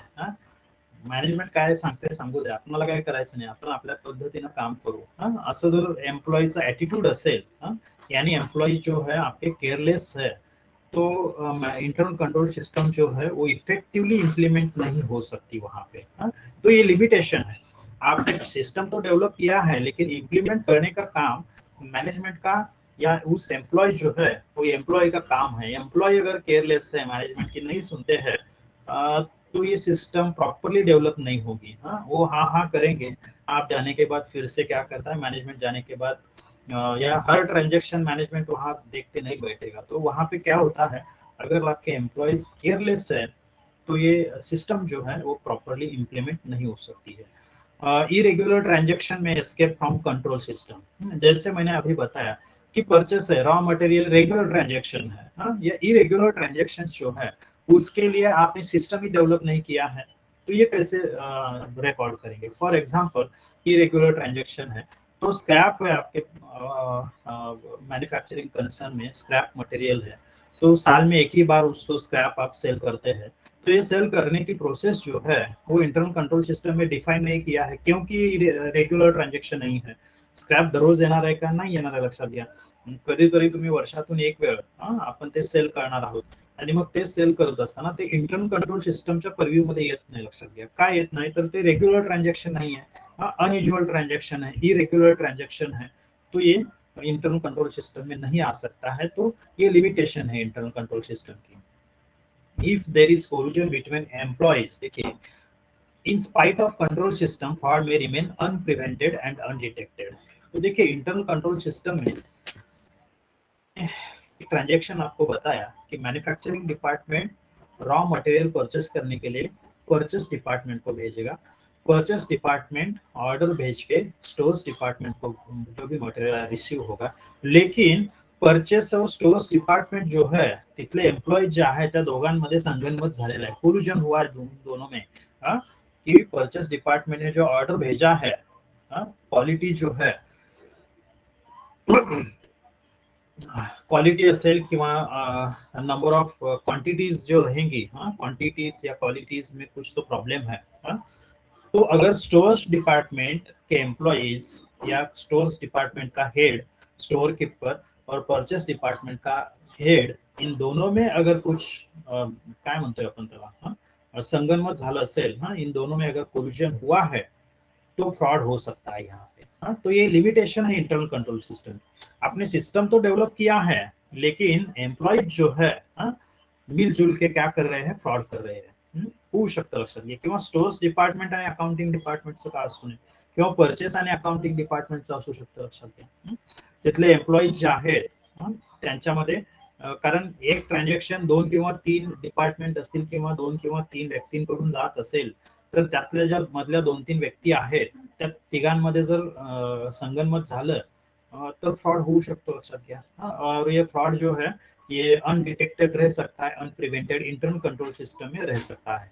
मॅनेजमेंट काय सांगते सांगू द्या, आपल्याला काय करायचं नाही, आपण आपल्या पद्धतीनं काम करू, असं जर एम्प्लॉयचा ॲटिट्यूड असेल, यानी एम्प्लॉय जो है आपके केयरलेस है, तो इंटरनल कंट्रोल सिस्टम जो है वो इफेक्टिवली इम्प्लीमेंट नहीं हो सकती वहां पे. तो ये लिमिटेशन है. आपने सिस्टम तो डेवलप किया है लेकिन इम्प्लीमेंट करने का काम मैनेजमेंट का या उस एम्प्लॉय जो है वो एम्प्लॉय का काम है. एम्प्लॉय अगर केयरलेस है, मैनेजमेंट की नहीं सुनते हैं, तो ये सिस्टम प्रॉपरली डेवलप नहीं होगी. वो हाँ करेंगे, आप जाने के बाद फिर से क्या करता है मैनेजमेंट जाने के बाद, या हर ट्रांजैक्शन मैनेजमेंट वहां देखते नहीं बैठेगा. तो वहां पे क्या होता है, अगर आपके एम्प्लॉयज केयरलेस है तो ये सिस्टम जो है वो प्रॉपरली इम्प्लीमेंट नहीं हो सकती है. इरेगुलर ट्रांजैक्शन में एस्केप फ्रॉम कंट्रोल सिस्टम, जैसे मैंने अभी बताया कि परचेस है, रॉ मटेरियल रेगुलर ट्रांजैक्शन है, या इरेगुलर ट्रांजैक्शन जो है उसके लिए आपने सिस्टम ही डेवलप नहीं किया है, तो ये कैसे रिकॉर्ड करेंगे. फॉर एग्जांपल इरेगुलर ट्रांजैक्शन है तो स्क्रैप है आपके मैन्युफैक्चरिंग कंसर्न में, स्क्रैप मटेरियल है, तो साल में एक ही बार उसको स्क्रैप आप सेल करते हैं, तो ये सेल करने की प्रोसेस जो है वो इंटरनल कंट्रोल सिस्टम में डिफाइन नहीं किया है क्योंकि रेग्युलर ट्रांजॅक्शन नाही है. स्क्रॅप दररोज येणार आहे का, नाही येणार आहे, लक्षात घ्या. कधीतरी तुम्ही वर्षातून एक वेळ आपण ते सेल करणार आहोत आणि मग ते सेल करत असताना ते इंटरनल कंट्रोल सिस्टमच्या पर्व्ह्यू मध्ये येत नाही, लक्षात घ्या. काय येत नाही तर ते रेग्युलर ट्रांजॅक्शन नाही है, अनयुजुअल ट्रांजैक्शन है, इरेगुलर ट्रांजैक्शन है, तो ये इंटरनल कंट्रोल सिस्टम में नहीं आ सकता है. तो ये लिमिटेशन है इंटरनल कंट्रोल सिस्टम की. If there is collusion between employees, देखिए in spite of control system fraud में रिमेन अनप्रिवेंटेड एंड अनडिटेक्टेड। तो देखिए इंटरनल कंट्रोल सिस्टम में ट्रांजैक्शन आपको बताया कि manufacturing department raw material purchase करने के लिए परचेस डिपार्टमेंट को भेजेगा, परचेस डिपार्टमेंट ऑर्डर भेज के स्टोर्स डिपार्टमेंट को जो भी मटेरियल रिसीव होगा, लेकिन परचेस और स्टोर्स डिपार्टमेंट जो है तिथले एम्प्लॉई जे आहे त्या दोघांमध्ये संगनमत झालेला आहे, कोलिजन हुआ है दोनों में कि परचेस डिपार्टमेंट ने जो ऑर्डर भेजा है क्वालिटी जो है क्वालिटी असेल किंवा नंबर ऑफ क्वांटिटीज जो रहेंगी क्वांटिटीज या क्वालिटीज में कुछ तो प्रॉब्लम है तो अगर स्टोर्स डिपार्टमेंट के एम्प्लॉइज या स्टोर्स डिपार्टमेंट का हेड स्टोर कीपर और परचेस डिपार्टमेंट का हेड इन दोनों में अगर कुछ काय म्हणतोय आपण त्याला संगनमत झालं असेल इन दोनों में अगर कोलिजन हुआ है तो फ्रॉड हो सकता है यहाँ पे तो ये लिमिटेशन है इंटरनल कंट्रोल सिस्टम। आपने सिस्टम तो डेवलप किया है लेकिन एम्प्लॉय जो है मिलजुल के क्या कर रहे हैं, फ्रॉड कर रहे हैं होऊ शकतं लक्षात घ्या। किंवा स्टोर्स डिपार्टमेंट आणि अकाउंटिंग डिपार्टमेंटचं का असू नये किंवा परचेस आणि अकाउंटिंग डिपार्टमेंटचं असू शकतं लक्षात घ्या। तिथले एम्प्लॉई जे आहेत त्यांच्यामध्ये कारण एक ट्रान्झॅक्शन 2 किंवा 3 डिपार्टमेंट असतील किंवा 2 किंवा 3 व्यक्तींकडून जात असेल तर त्यातल्या ज्या मधल्या 2-3 व्यक्ती आहेत त्या तिघांमध्ये जर संगनमत झालं तो फ्रॉड हो सकता है लक्षात घ्या। और ये फ्रॉड जो है ये अनडिटेक्टेड रह सकता है, अनप्रिवेंटेड इंटरनल कंट्रोल सिस्टम में रह सकता है।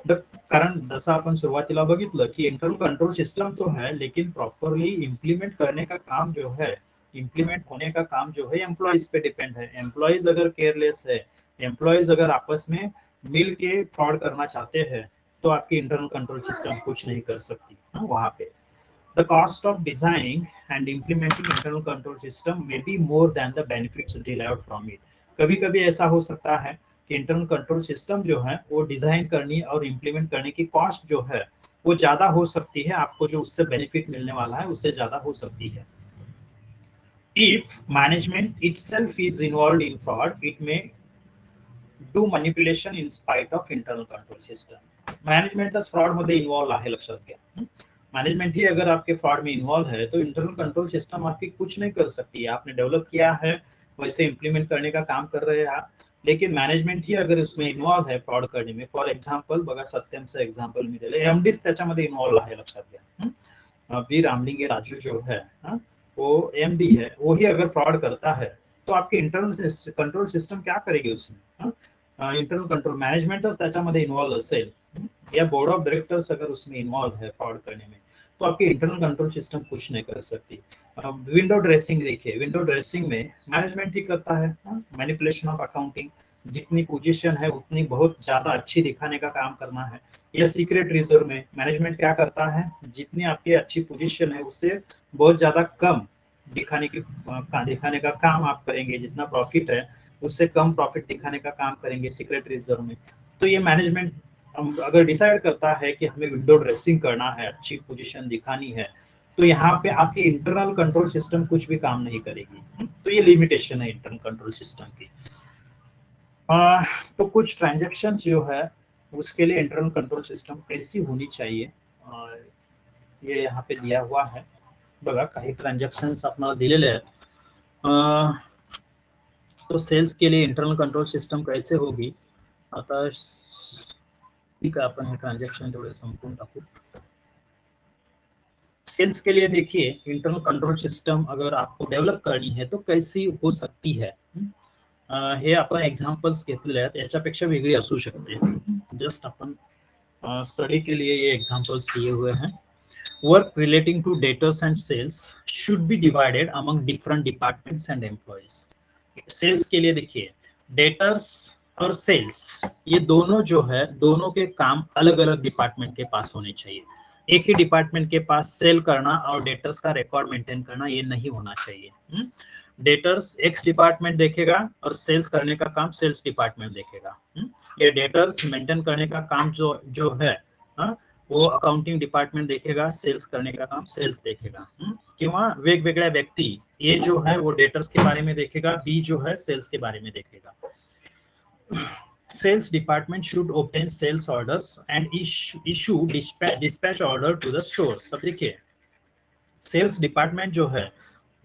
कारण जसं आपण सुरुवातीला बघितलं की इंटरनल कंट्रोल सिस्टम तो है लेकिन प्रॉपरली इम्प्लीमेंट करने का काम जो है, इम्प्लीमेंट होने का काम जो है एम्प्लॉइज पे डिपेंड है। एम्प्लॉइज अगर केयरलेस है, एम्प्लॉइज अगर आपस में मिल के फ्रॉड करना चाहते हैं तो आपकी इंटरनल कंट्रोल सिस्टम कुछ नहीं कर सकती वहां पे। The cost of designing and implementing internal control system may be more than the benefits derived from it। कभी-कभी ऐसा हो सकता है कि इंटरनल कंट्रोल सिस्टम जो है वो डिजाइन करनी और इम्प्लीमेंट करने की कॉस्ट जो है वो ज्यादा हो सकती है, आपको जो उससे बेनिफिट मिलने वाला है उससे ज्यादा हो सकती है। If management itself is involved in fraud, it may do manipulation in spite of internal control system। मॅनेजमेंटच फ्रॉड मध्ये इन्वॉल्व आहे लक्षात घ्या। मैनेजमेंट ही अगर आपके फ्रॉड में इन्वॉल्व है तो इंटरनल कंट्रोल सिस्टम आपकी कुछ नहीं कर सकती है। आपने डेवलप किया है वैसे इम्प्लीमेंट करने का काम कर रहे हैं आप, लेकिन मैनेजमेंट ही अगर उसमें इन्वॉल्व है फ्रॉड करने में, फॉर एक्झाम्पल बघा सत्यमचं एक्झाम्पल मी दिलं, एमडीच त्याच्यामध्ये इन्वॉल्व आहे लक्षात घ्या। वी रामलिंगे राजू जो है वो एमडी है, वो ही अगर फ्रॉड करता है तो आपकी इंटरनल कंट्रोल सिस्टम क्या करेगी उसमें, इंटरनल कंट्रोल मैनेजमेंटच त्याच्यामध्ये इन्वॉल्व असेल या बोर्ड ऑफ डायरेक्टर्स अगर उसमें इन्वॉल्व है फ्रॉड करने में तो आपकी इंटरनल कंट्रोल सिस्टम कुछ नहीं कर सकती। विंडो ड्रेसिंग देखिए, विंडो ड्रेसिंग में मैनेजमेंट ही करता है, मैनिपुलेशन ऑफ अकाउंटिंग, जितनी पोजीशन है उतनी बहुत ज्यादा अच्छी दिखाने का काम करना है। या सीक्रेट रिजर्व में मैनेजमेंट क्या करता है, जितनी आपकी अच्छी पोजीशन है उससे बहुत ज्यादा कम दिखाने का काम आप करेंगे, जितना प्रॉफिट है उससे कम प्रॉफिट दिखाने का काम करेंगे सीक्रेट रिजर्व में। तो ये मैनेजमेंट अगर डिसाइड करता है कि हमें विंडो ड्रेसिंग करना है, अच्छी पोजीशन दिखानी है, तो यहाँ पे आपकी इंटरनल कंट्रोल सिस्टम कुछ भी काम नहीं करेगी। तो ये लिमिटेशन है इंटरनल कंट्रोल सिस्टम की। तो कुछ ट्रांजैक्शन जो है उसके लिए इंटरनल कंट्रोल सिस्टम कैसी होनी चाहिए ये यहाँ पे दिया हुआ है। बघा काही ट्रांजैक्शंस आपल्याला दिलेले आहेत। तो सेल्स के लिए इंटरनल कंट्रोल सिस्टम कैसे होगी, आता ठीक है अपन ये ट्रांजैक्शन थोड़े संपूर्ण टाकू। सेल्स के लिए देखिए इंटरनल कंट्रोल सिस्टम अगर आपको डेव्हलप करनी है तो कैसी हो सकती है, हे आपण एग्जांपल्स घेतलेले आहेत, याच्यापेक्षा वेगळी असू शकते। जस्ट अपन स्टडी के लिए ये एग्जांपल्स दिए हुए हैं। Work relating to debtors and sales should be divided among different departments and employees. Sales के लिए देखिए डेटर्स और सेल्स ये दोनों जो है दोनों के काम अलग अलग डिपार्टमेंट के पास होने चाहिए। एक ही डिपार्टमेंट के पास सेल करना और डेटर्स का रिकॉर्ड मेंटेन करना ये नहीं होना चाहिए। डेटर्स एक्स डिपार्टमेंट देखेगा और सेल्स करने का काम सेल्स डिपार्टमेंट देखेगा। ये डेटर्स मेंटेन करने का काम जो है वो अकाउंटिंग डिपार्टमेंट देखेगा, सेल्स करने का काम सेल्स देखेगा। किंवा वेगवेगळ्या व्यक्ती, ए जो है वो डेटर्स के बारे में देखेगा, बी जो है सेल्स के बारे में देखेगा। Sales department should obtain sales orders and issue dispatch order to the stores. अब देखिए सेल्स डिपार्टमेंट जो है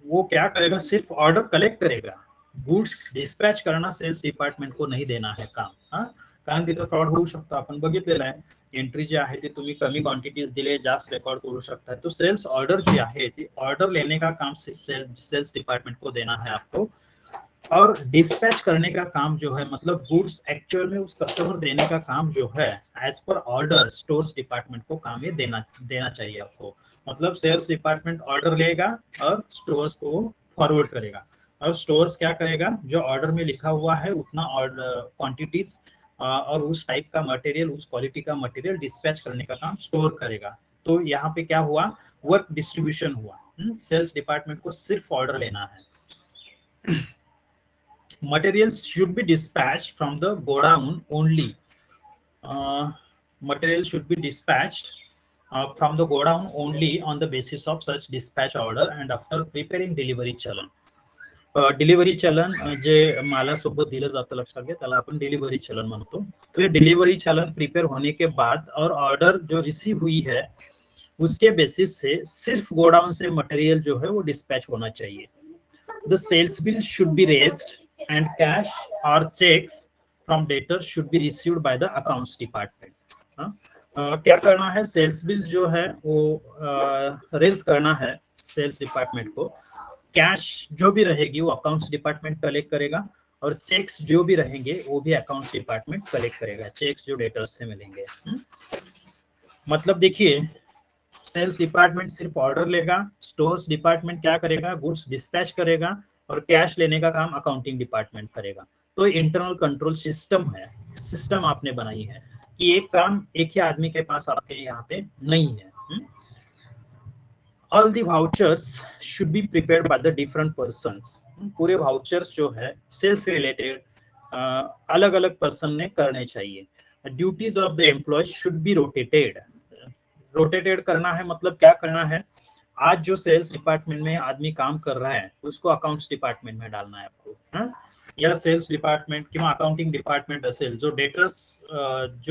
वो क्या करेगा, सिर्फ ऑर्डर कलेक्ट करेगा, गुड्स डिस्पॅच करना सेल्स डिपार्टमेंट को नाही देना है काम. हा, कारण तिथे फ्रॉड होऊ शकतो, आपण बघितलेलं आहे. एंट्री जी आहे ती तुम्ही कमी क्वांटिटीज दिले जास्त रेकॉर्ड करू शकता. तो सेल्स ऑर्डर जी आहे ती ऑर्डर लेने का काम सेल्स डिपार्टमेंट को देना है आपको, और डिस्पैच करने का काम जो है मतलब गुड्स एक्चुअल में उस कस्टमर देने का काम जो है as per order stores department को काम ये देना चाहिए आपको. मतलब सेल्स डिपार्टमेंट ऑर्डर लेगा और स्टोर्स को फॉरवर्ड करेगा, और स्टोर्स क्या करेगा, जो ऑर्डर में लिखा हुआ है उतना ऑर्डर क्वांटिटीज और उस टाइप का मटेरियल, उस क्वालिटी का मटेरियल डिस्पैच करने का काम स्टोर करेगा. तो यहाँ पे क्या हुआ, वर्क डिस्ट्रीब्यूशन हुआ. सेल्स डिपार्टमेंट को सिर्फ ऑर्डर लेना है. Materials should be dispatched from the godown only. Materials should be dispatched from the godown only on the basis of such dispatch order and after preparing delivery challan. Delivery चलन जे मालासोबत दिलं जातं लक्षात घ्या, त्याला आपण डिलिव्हरी चलन म्हणतो. तो डिलिव्हरी चलन प्रिपेयर होने के बाद और ऑर्डर जो रिसीव हुई है उसके बेसिस से सिर्फ गोडाउन से मटेरियल जो है वो डिस्पैच होना चाहिए. The sales bill should be raised and cash or checks from debtors should be received by the accounts department. क्या करना है, सेल्स बिल जो है वो रेज करना है सेल्स डिपार्टमेंट को. कैश जो भी रहेगी वो अकाउंट्स डिपार्टमेंट कलेक्ट करेगा, और चेक्स जो भी रहेंगे वो भी अकाउंट्स डिपार्टमेंट कलेक्ट करेगा, चेक्स जो डेटर्स से मिलेंगे. मतलब देखिए सेल्स डिपार्टमेंट सिर्फ ऑर्डर लेगा, स्टोर्स डिपार्टमेंट क्या करेगा, गुड्स डिस्पैच करेगा, और कैश लेने का काम अकाउंटिंग डिपार्टमेंट करेगा. तो इंटरनल कंट्रोल सिस्टम है, सिस्टम आपने बनाई है कि एक काम एक ही आदमी के पास आपके यहाँ पे नहीं है. All the vouchers should be prepared by the different persons. पूरे वाउचर्स जो है सेल्स रिलेटेड अलग अलग पर्सन ने करने चाहिए. Duties of the employee should be rotated. Rotated करना है मतलब क्या करना है, आज जो सेल्स डिपार्टमेंट में आदमी काम कर रहा है उसको अकाउंट्स डिपार्टमेंट में डालना है आपको. या सेल्स डिपार्टमेंट किंवा अकाउंटिंग डिपार्टमेंट असेल जो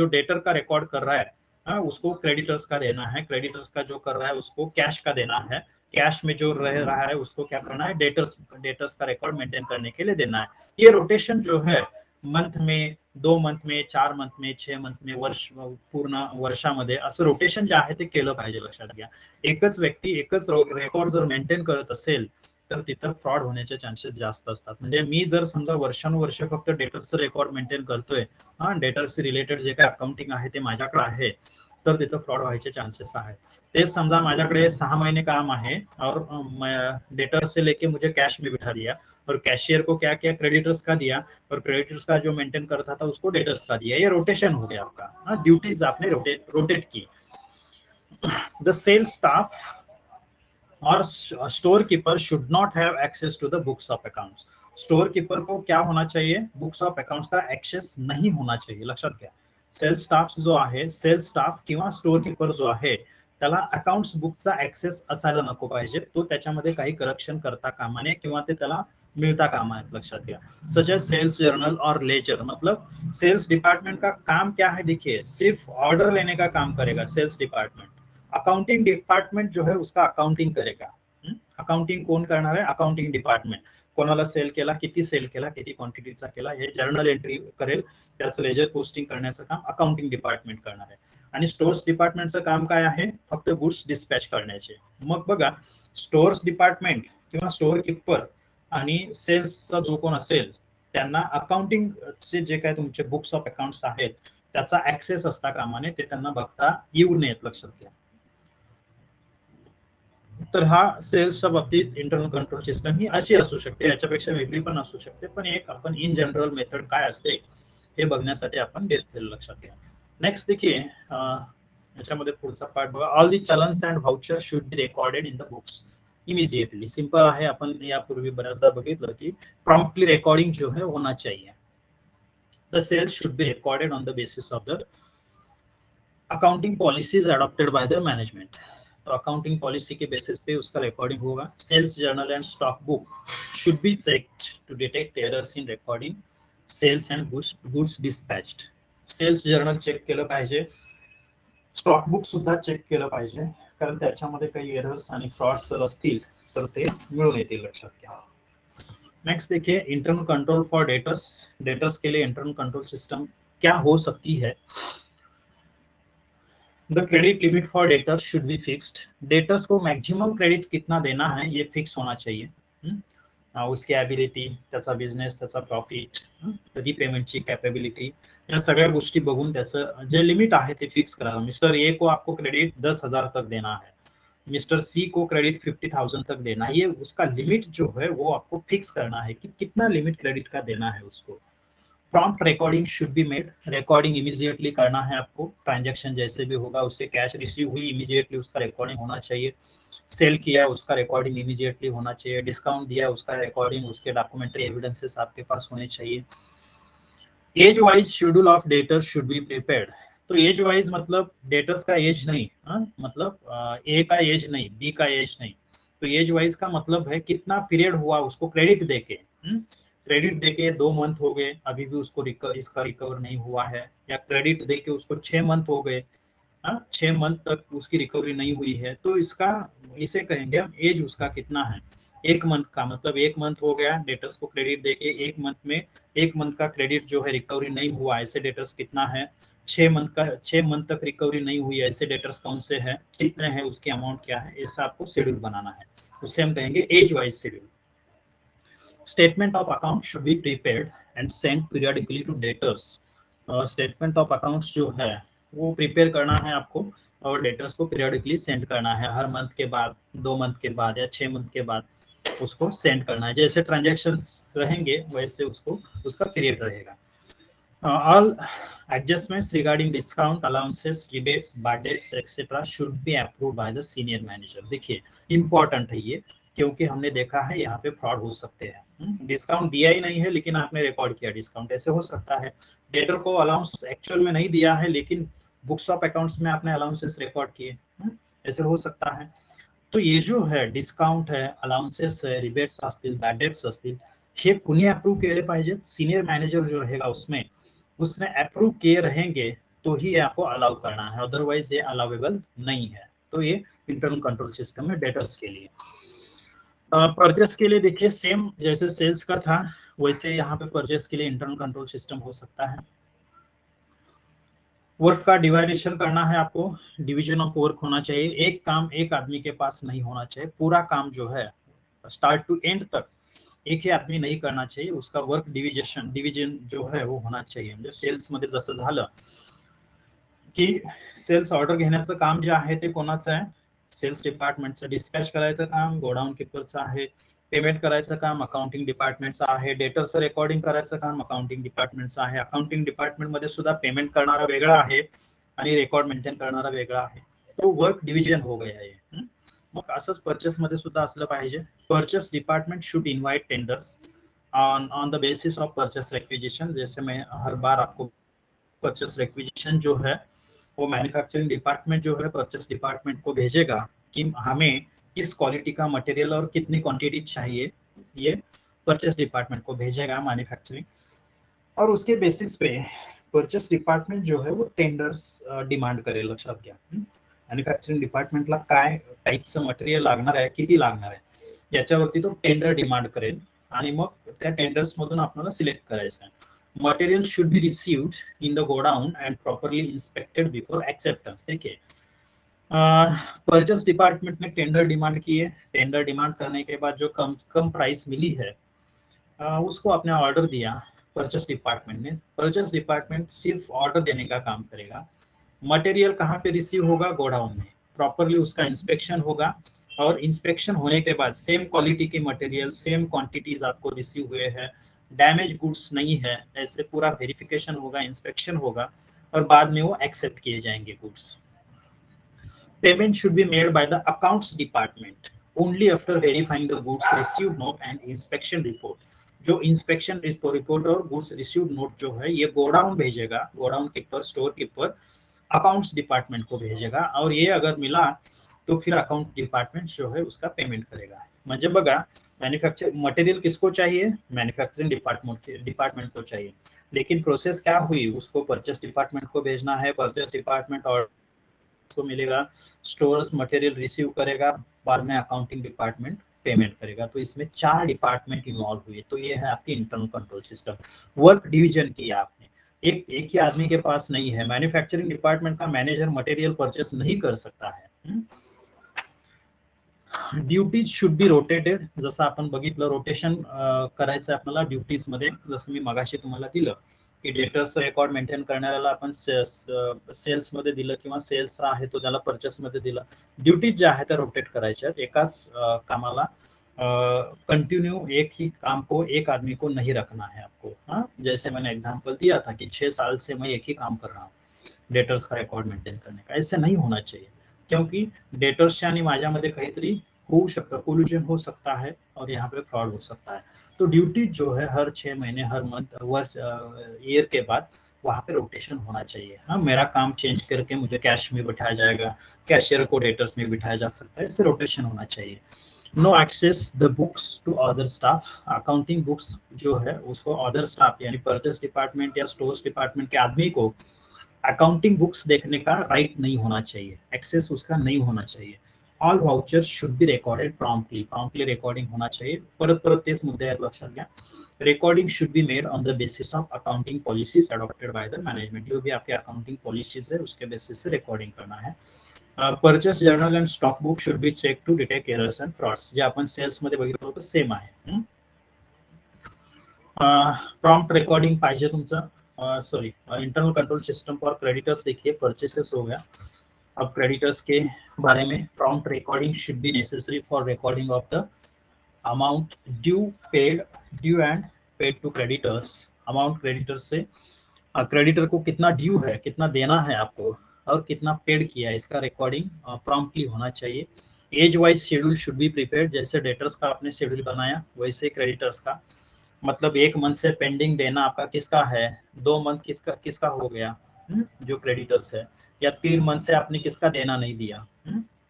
डेटर का रेकॉर्ड कर रहा है उसको क्रेडिटर्स का देना है, क्रेडिटर्स का जो कर रहा है उसको कैश का देना है, कैश में जो रह रहा है उसको क्या करना है, डेटर्स का रेकॉर्ड मेंटेन करने के लिए देना है. ये रोटेशन जो है मंथ में, 2 मंथ में, 4 मंथ में, 6 मंथ में, वर्ष पूर्ण वर्षामध्ये असं रोटेशन जे आहे ते केलं पाहिजे. लक्षात घ्या, एकच व्यक्ती एकच रेकॉर्ड जर मेंटेन करत असेल तर तिथं फ्रॉड होण्याचे चान्सेस जास्त असतात. म्हणजे मी जर समजा वर्षानुवर्ष फक्त डेटर्सचं रेकॉर्ड मेंटेन करतोय, डेटर्स रिलेटेड जे काय अकाउंटिंग आहे ते माझ्याकडे आहे, तर तिथं फ्रॉड व्हायचे चान्सेस आहेत. तेच समजा माझ्याकडे 6 महीने काम आहे और डेटर से लेके मुझे कैश में बिठा दिया, और कैशियर को क्या किया, क्रेडिटर्स का दिया, और क्रेडिटर्स का जो मेंटेन करता था उसको डेटर्स का दिया. ये रोटेशन हो गया आपका. ड्यूटीज आपने रोटेट की. द सेल्स स्टाफ और store keeper should not have access to the books of accounts. Store keeper को क्या होना चाहिए, बुक्स ऑफ अकाउंट्स का एक्सेस नहीं होना चाहिए. लक्षात घ्या, सेल्स स्टाफ जो आहे, सेल्स स्टाफ किंवा स्टोर कीपर जो आहे त्याला अकाउंट्स बुकचा ऍक्सेस असायला नको पाहिजे. तो त्याच्यामध्ये काही करप्शन करता कामा नये किंवा ते त्याला मिळता कामा नये. लक्षात घ्या, सच एज सेल्स जर्नल और लेजर. मतलब सेल्स डिपार्टमेंट का काम क्या है, देखिए सिर्फ ऑर्डर लेने का काम करेगा सेल्स डिपार्टमेंट. अकाउंटिंग डिपार्टमेंट जो है उसका अकाउंटिंग करेगा. अकाउंटिंग कोण करणार आहे, अकाउंटिंग डिपार्टमेंट. कोणाला सेल केला, किती सेल केला, किती क्वांटिटीचा केला, हे जर्नल एंट्री करेल, त्याचं लेजर पोस्टिंग करण्याचं काम अकाउंटिंग डिपार्टमेंट करणार आहे. आणि स्टोर्स डिपार्टमेंटचं काम काय आहे, फक्त गुड्स डिस्पॅच करण्याचे. मग बघा, स्टोर्स डिपार्टमेंट किंवा स्टोर कीपर आणि सेल्सचा जो कोण असेल त्यांना अकाउंटिंगचे जे काय तुमचे बुक्स ऑफ अकाउंट्स आहेत त्याचा ऍक्सेस असता कामा नये, ते त्यांना बघता येऊ नयेत. लक्षात घ्या. तर हा सेल्सच्या बाबतीत इंटरनल कंट्रोल सिस्टम ही अशी असू शकते, याच्यापेक्षा वेगळी पण असू शकते, पण एक आपण इन जनरल मेथड काय असते हे बघण्यासाठी आपण घेतलेलं. लक्षात घ्या. नेक्स्ट देखिए, याच्यामध्ये पुढचा पार्ट बघा. All the challans and vouchers should be recorded in the books immediately. Simple आहे, आपण यापूर्वी बऱ्याचदा बघितलं की प्रॉम्प्टली रेकॉर्डिंग जो है होना चाहिए. The sales should be recorded on the basis of the accounting policies adopted by the management. तो अकाउंटिंग पॉलिसी के बेसिस पे उसका रिकॉर्डिंग होगा. Sales journal and stock book should be checked to detect errors in recording. Sales and goods dispatched. Sales journal check केलं पाहिजे, stock book सुद्धा check केलं पाहिजे, कारण त्याच्यामध्ये काही एरर्स आणि फ्रॉड्स जर असतील तर ते मिळून येतील, लक्षात घ्या. नेक्स्ट देखिए internal control for debtors. Debtors के लिए इंटरनल कंट्रोल सिस्टम क्या हो सकती है. The credit limit for debtors should be fixed. Debtors को मैक्सिमम क्रेडिट कितना देना है ये फिक्स होना चाहिए. उसकी ॲबिलिटी, त्याचा बिझनेस, त्याचा प्रॉफिट, रिपेमेंटची कॅपेबिलिटी, या सगळ्या गोष्टी बघून त्याचं जे लिमिट आहे ते फिक्स करा. मिस्टर ए को आपको क्रेडिट 10,000 तक देना है, मिस्टर सी को क्रेडिट 50,000 तक देना है. ये उसका लिमिट जो है वो आपको फिक्स करना है कि कितना लिमिट क्रेडिट का देना है उसको. Prompt recording should be made. Recording immediately करना है आपको. ट्रांजैक्शन जैसे भी होगा, उससे कैश रिसीव हुई इमीडिएटली उसका रिकॉर्डिंग होना चाहिए. सेल किया उसका रिकॉर्डिंग इमीडिएटली होना चाहिए. डिस्काउंट दिया उसका रिकॉर्डिंग, उसके डॉक्यूमेंट्री एविडेंसेस आपके पास होने चाहिए. As wise schedule of debtors should be prepared. तो एज वाइज मतलब डेटर्स का एज नहीं, मतलब ए का एज नहीं, बी का एज नहीं. तो एज वाइज का मतलब है कितना पीरियड हुआ उसको क्रेडिट देके. क्रेडिट देके 2 मंथ हो गए, अभी भी उसको इसका रिकवर नहीं हुआ है, या क्रेडिट देके उसको 6 मंथ हो गए, 6 मंथ तक उसकी रिकवरी नहीं हुई है, तो इसका इसे कहेंगे हम एज उसका कितना है. 1 मंथ का मतलब 1 मंथ हो गया डेटर्स को क्रेडिट देके, 1 मंथ का क्रेडिट जो है रिकवरी नहीं हुआ, ऐसे डेटर्स कितना है. 6 मंथ तक रिकवरी नहीं हुई, ऐसे डेटर्स कौन से हैं, कितने हैं, उसकी अमाउंट क्या है, इससे आपको शेड्यूल बनाना है. उससे हम कहेंगे age wise schedule. Statement of account should be prepared and send periodically to debtors. Statement of accounts जो है वो प्रिपेयर करना है आपको, और डेटर्स को पीरियडिकली सेंड करना है. हर मंथ के बाद, 2 मंथ के बाद या 6 मंथ के बाद उसको सेंड करना है. जैसे ट्रांजैक्शंस रहेंगे वैसे उसको उसका पीरियड रहेगा. All adjustments regarding discount, allowances, rebates, bad debts, etc. should be approved by the senior manager. देखिए इंपॉर्टेंट है ये, क्योंकि हमने देखा है यहाँ पे फ्रॉड हो सकते हैं. डिस्काउंट दिया ही नहीं है लेकिन आपने रिकॉर्ड किया डिस्काउंट, ऐसे हो सकता है. डेटर को अलाउंस एक्चुअल में नहीं दिया है लेकिन बुक्स ऑफ अकाउंट्स में आपने अलाउंसेस रिकॉर्ड किए, ऐसे हो सकता है. तो ये जो है डिस्काउंट है, अलाउंसेस है, रिबेट्स असतील, बॅड डेट्स असतील, हे कुणी अप्रूव्ह केले पाहिजेत. सीनियर मॅनेजर जो रहेगा उसमें, उसने अप्रूव किए रहेंगे तो ही आपको अलाउ करना है, अदरवाइज ये अलाउेबल नहीं है. तो ये इंटरनल कंट्रोल सिस्टम है डेटर्स के लिए. परचेस के लिए देखिए सेम जैसे सेल्स का था वैसे यहाँ पे परचेस के लिए इंटरनल कंट्रोल सिस्टम हो सकता है. वर्क का डिवाइडेशन करना है आपको, डिवीजन ऑफ वर्क होना चाहिए. एक काम एक आदमी के पास नहीं होना चाहिए, पूरा काम जो है स्टार्ट टू एंड तक एक ही आदमी नाही करना चाहिए. उसका वर्क डिविजन जो है वो होना चाहिए. म्हणजे सेल्स मध्ये जसं झालं की सेल्स ऑर्डर घेण्याचं काम जे आहे ते कोणाचं आहे, सेल्स डिपार्टमेंटचं. डिस्पॅच करायचं काम गोडाऊन कीपरचं आहे. पेमेंट करायचं काम अकाउंटिंग डिपार्टमेंटचं आहे. डेटरचं रेकॉर्डिंग करायचं काम अकाउंटिंग डिपार्टमेंटचं आहे. अकाउंटिंग डिपार्टमेंट मध्ये सुद्धा पेमेंट करणारा वेगळा आहे आणि रेकॉर्ड मेंटेन करणारा वेगळा आहे. तो वर्क डिव्हिजन हो गया है. मग असंच परचेस मध्ये सुद्धा असलं पाहिजे. Purchase department should invite tenders on the basis of purchase requisition. जैसे मैं हर बार आपको परचेस रिक्विजिशन जो है वो मैन्युफैक्चरिंग डिपार्टमेंट जो है परचेस डिपार्टमेंट को भेजेगा कि हमें किस क्वालिटी का मटेरियल और कितनी क्वांटिटी चाहिए, ये परचेस डिपार्टमेंट को भेजेगा मैन्युफैक्चरिंग. और उसके बेसिस पे परचेस डिपार्टमेंट जो है वो टेंडर्स डिमांड करेल. लक्षात घ्या, मॅन्युफॅक्चरिंग डिपार्टमेंटला काय टाईपचं मटेरियल लागणार आहे, किती लागणार आहे, याच्यावरती तो टेंडर डिमांड करेल आणि मग त्या टेंडर्स मधून आपल्याला सिलेक्ट करायचं आहे. Material should be received in the godown and properly inspected before acceptance. देखिए परचेस डिपार्टमेंट ने टेंडर डिमांड की है. टेंडर डिमांड करने के बाद जो कम प्राइस मिली है उसको आपने ऑर्डर दिया परचेस डिपार्टमेंट ने. परचेस डिपार्टमेंट सिर्फ ऑर्डर देने का काम करेगा. मटेरियल कहाँ पे रिसीव होगा, गोडाउन में. प्रॉपरली उसका इंस्पेक्शन होगा और इंस्पेक्शन होने के बाद सेम क्वालिटी के मटेरियल सेम क्वांटिटीज आपको रिसीव हुए हैं, डैमेज गुड्स नहीं है, ऐसे पूरा वेरिफिकेशन होगा, इंस्पेक्शन होगा और बाद में वो एक्सेप्ट किए जाएंगे goods. Payment should be made by the accounts department only after verifying the goods received note and inspection report. जो इंस्पेक्शन रिपोर्ट और गुड्स रिसीव्ड नोट जो है ये गोडाउन भेजेगा, godown keeper store keeper accounts department को भेजेगा और ये अगर मिला तो फिर अकाउंट डिपार्टमेंट जो है उसका पेमेंट करेगा. म्हणजे बघा मैन्युफैक्चर मटेरियल किसको चाहिए, मैन्युफैक्चरिंग डिपार्टमेंट को चाहिए, लेकिन प्रोसेस क्या हुई, उसको परचेस डिपार्टमेंट को भेजना है, परचेस डिपार्टमेंट और को मिलेगा, स्टोर्स मटेरियल रिसीव करेगा, बाद में अकाउंटिंग डिपार्टमेंट पेमेंट करेगा। तो इसमें 4 डिपार्टमेंट इन्वॉल्व हुए। तो ये है आपकी internal control system. Work division किया आपने, एक ही आदमी के पास नहीं है। मैन्युफैक्चरिंग डिपार्टमेंट का मैनेजर मटेरियल परचेस नहीं कर सकता है। ड्युटीज शुड बी रोटेटेड, जसं आपण बघितलं रोटेशन करायचं आपल्याला ड्युटीज मध्ये, जसं मी मगाशी तुम्हाला दिलं की डेटर्स रेकॉर्ड मेंटेन करणाऱ्याला आपण सेल्स मध्ये दिलं किंवा सेल्स आहे तो त्याला परचेस मध्ये दिला। ड्युटीज ज्या आहेत त्या रोटेट करायच्या, एकाच कामाला कंटिन्यू एक ही काम को एक आदमी को नहीं रखना है आपको। हाँ, जैसे मैंने एग्जांपल दिया था कि 6 साल से मैं एक ही काम कर रहा हूँ डेटर्स का रेकॉर्ड मेंटेन करने का, ऐसे नहीं होना चाहिए, क्योंकि डेटर्सच्या आणि माझ्यामध्ये काहीतरी हो सकता, कोल्यूजन हो सकता है और यहाँ पे फ्रॉड हो सकता है। तो ड्यूटी जो है हर 6 महीने, हर मंथ, वर्ष, ईयर के बाद वहाँ पे रोटेशन होना चाहिए। हाँ, मेरा काम चेंज करके मुझे कैश में बिठाया जाएगा, कैशियर को डेटर्स में बिठाया जा सकता है, इससे रोटेशन होना चाहिए। No access the books to other staff, accounting books जो है उसको अदर स्टाफ यानी परचेस डिपार्टमेंट या स्टोर्स डिपार्टमेंट के आदमी को अकाउंटिंग बुक्स देखने का राइट नहीं होना चाहिए, एक्सेस उसका नहीं होना चाहिए। All vouchers should be recorded promptly recording होना चाहिए। परत परत तेच मुद्दे आहेत, लक्षात घ्या। Recording should be made on the basis of accounting policies adopted by the management, जो भी आपके अकाउंटिंग पॉलिसीज है उसके बेसिस से रिकॉर्डिंग करना है। Purchase journal and stock book should be check to detect errors and frauds, जे आपण सेल्स मध्ये बघितलं होतं सेम आहे। प्रॉम्प्ट रिकॉर्डिंग पाहिजे तुमचं। Sorry, internal control system for creditors, देखिए परचेसेस हो गया, अब क्रेडिटर्स के बारे में prompt recording should be necessary for recording of the amount due and paid to creditors. Amount creditors से क्रेडिटर को कितना ड्यू है, कितना देना है आपको, और कितना पेड किया है, इसका रिकॉर्डिंग प्रॉम्प्टली होना चाहिए। As wise schedule should be prepared, जैसे डेटर्स का आपने शेड्यूल बनाया वैसे क्रेडिटर्स का, मतलब 1 मंथ से पेंडिंग देना आपका किसका है, 2 मंथ किसका हो गया, जो क्रेडिटर्स है, या 3 मंथ से आपने किसका देना नहीं दिया।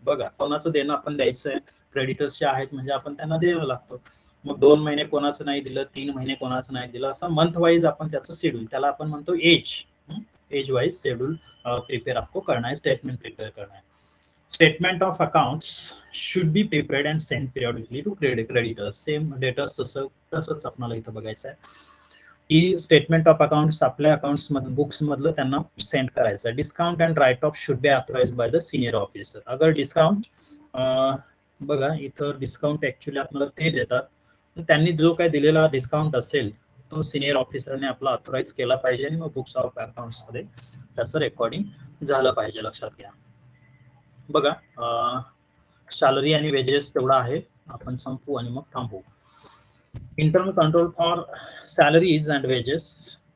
बघा, कोणाचं देणं आपण द्यायचं आहे, क्रेडिटर्सचे आहेत म्हणजे आपण त्यांना द्यावं लागतं। मग 2 महिने कोणाचं नाही दिलं, 3 महिने कोणाचं नाही दिलं, असं मंथ वाइज आपण त्याचं शेड्यूल, त्याला आपण म्हणतो एज वाइज शेड्यूल प्रिपेयर आपको करना है, स्टेटमेंट प्रिपेयर करना है। Statement of accounts should be prepared and send periodically to creditors, same debtors तसंच आपल्याला इथं बघायचं आहे की स्टेटमेंट ऑफ अकाउंट्स आपल्या अकाउंट्स मधलं, बुक्स मधलं त्यांना सेंड करायचं आहे। Discount and write off should be authorised by the senior officer, अगर डिस्काउंट, बघा इथं डिस्काउंट ऍक्च्युअली आपल्याला ते देतात, त्यांनी जो काही दिलेला डिस्काउंट असेल तो सिनियर ऑफिसरने आपला ऑथराइज केला पाहिजे आणि मग बुक्स ऑफ अकाउंट्स मध्ये त्याचं रेकॉर्डिंग झालं पाहिजे, लक्षात घ्या। बघा, सॅलरी आणि वेजेस तेवढा आहे, आपण संपू आणि मग थांबू। Internal control for salaries and wages,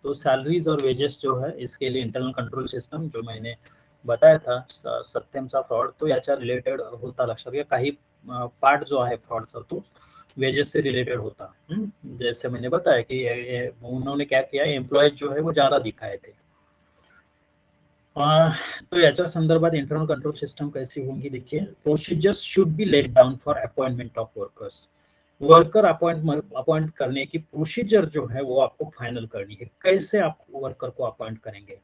तो सैलरीज और वेजेस जो है इसके लिए इंटरनल कंट्रोल सिस्टम जो मैंने बताया था सत्यमचा फ्रॉड, तो याच्या रिलेटेड होता, लक्षात घ्या। काही पार्ट जो है फ्रॉडचा तो वेजेस से रिलेटेड होता। जैसे मैंने बताया कि उन्होंने क्या किया, एम्प्लॉयज जो है वो ज्यादा दिखाए थे। तो याच्या संदर्भात इंटरनल कंट्रोल सिस्टम कैसी होंगी, देखिए। Procedures should be let down for appointment of workers, worker appoint करने की प्रोसीजर जो है वो आपको फाइनल करनी है, कैसे आप वर्कर को अपॉइंट करेंगे।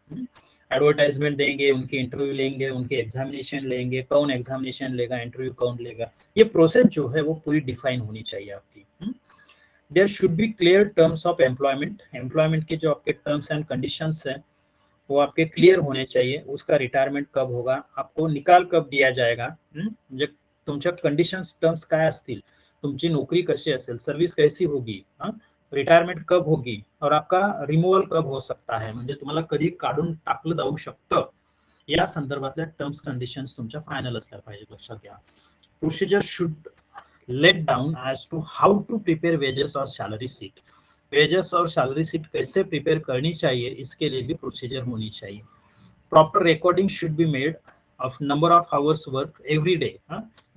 एडवर्टाइजमेंट देंगे, उनकी इंटरव्यू लेंगे, उनके एग्जामिनेशन लेंगे, कौन एग्जामिनेशन लेगा, इंटरव्यू कौन लेगा, ये प्रोसेस जो है वो पूरी डिफाइन होनी चाहिए आपकी। There should be clear terms of employment, employment के जो आपके टर्म्स एंड कंडीशंस है वो आपके क्लियर होने चाहिए। उसका रिटायरमेंट कब होगा, आपको निकाल कब दिया जाएगा, जे तुमच्या कंडिशन्स टर्म्स काय असतील, तुमची नोकरी कशी असेल, सर्व्हिस कैसी होगी, रिटायरमेंट कब होगी, और आपका रिमूवल कब हो सकता है, म्हणजे तुम्हाला कधी काढून टाकलं जाऊ शकतं, या संदर्भातल्या टर्म्स कंडिशन्स तुमच्या फायनल असल्या पाहिजे, लक्षात घ्या। Procedure should let down as to how to prepare wages और सैलरी शीट, वेजेस और सैलरी शीट कैसे प्रिपेयर करनी चाहिए, इसके लिए भी प्रोसीजर होनी चाहिए। Proper recording should be made of number of hours work every day,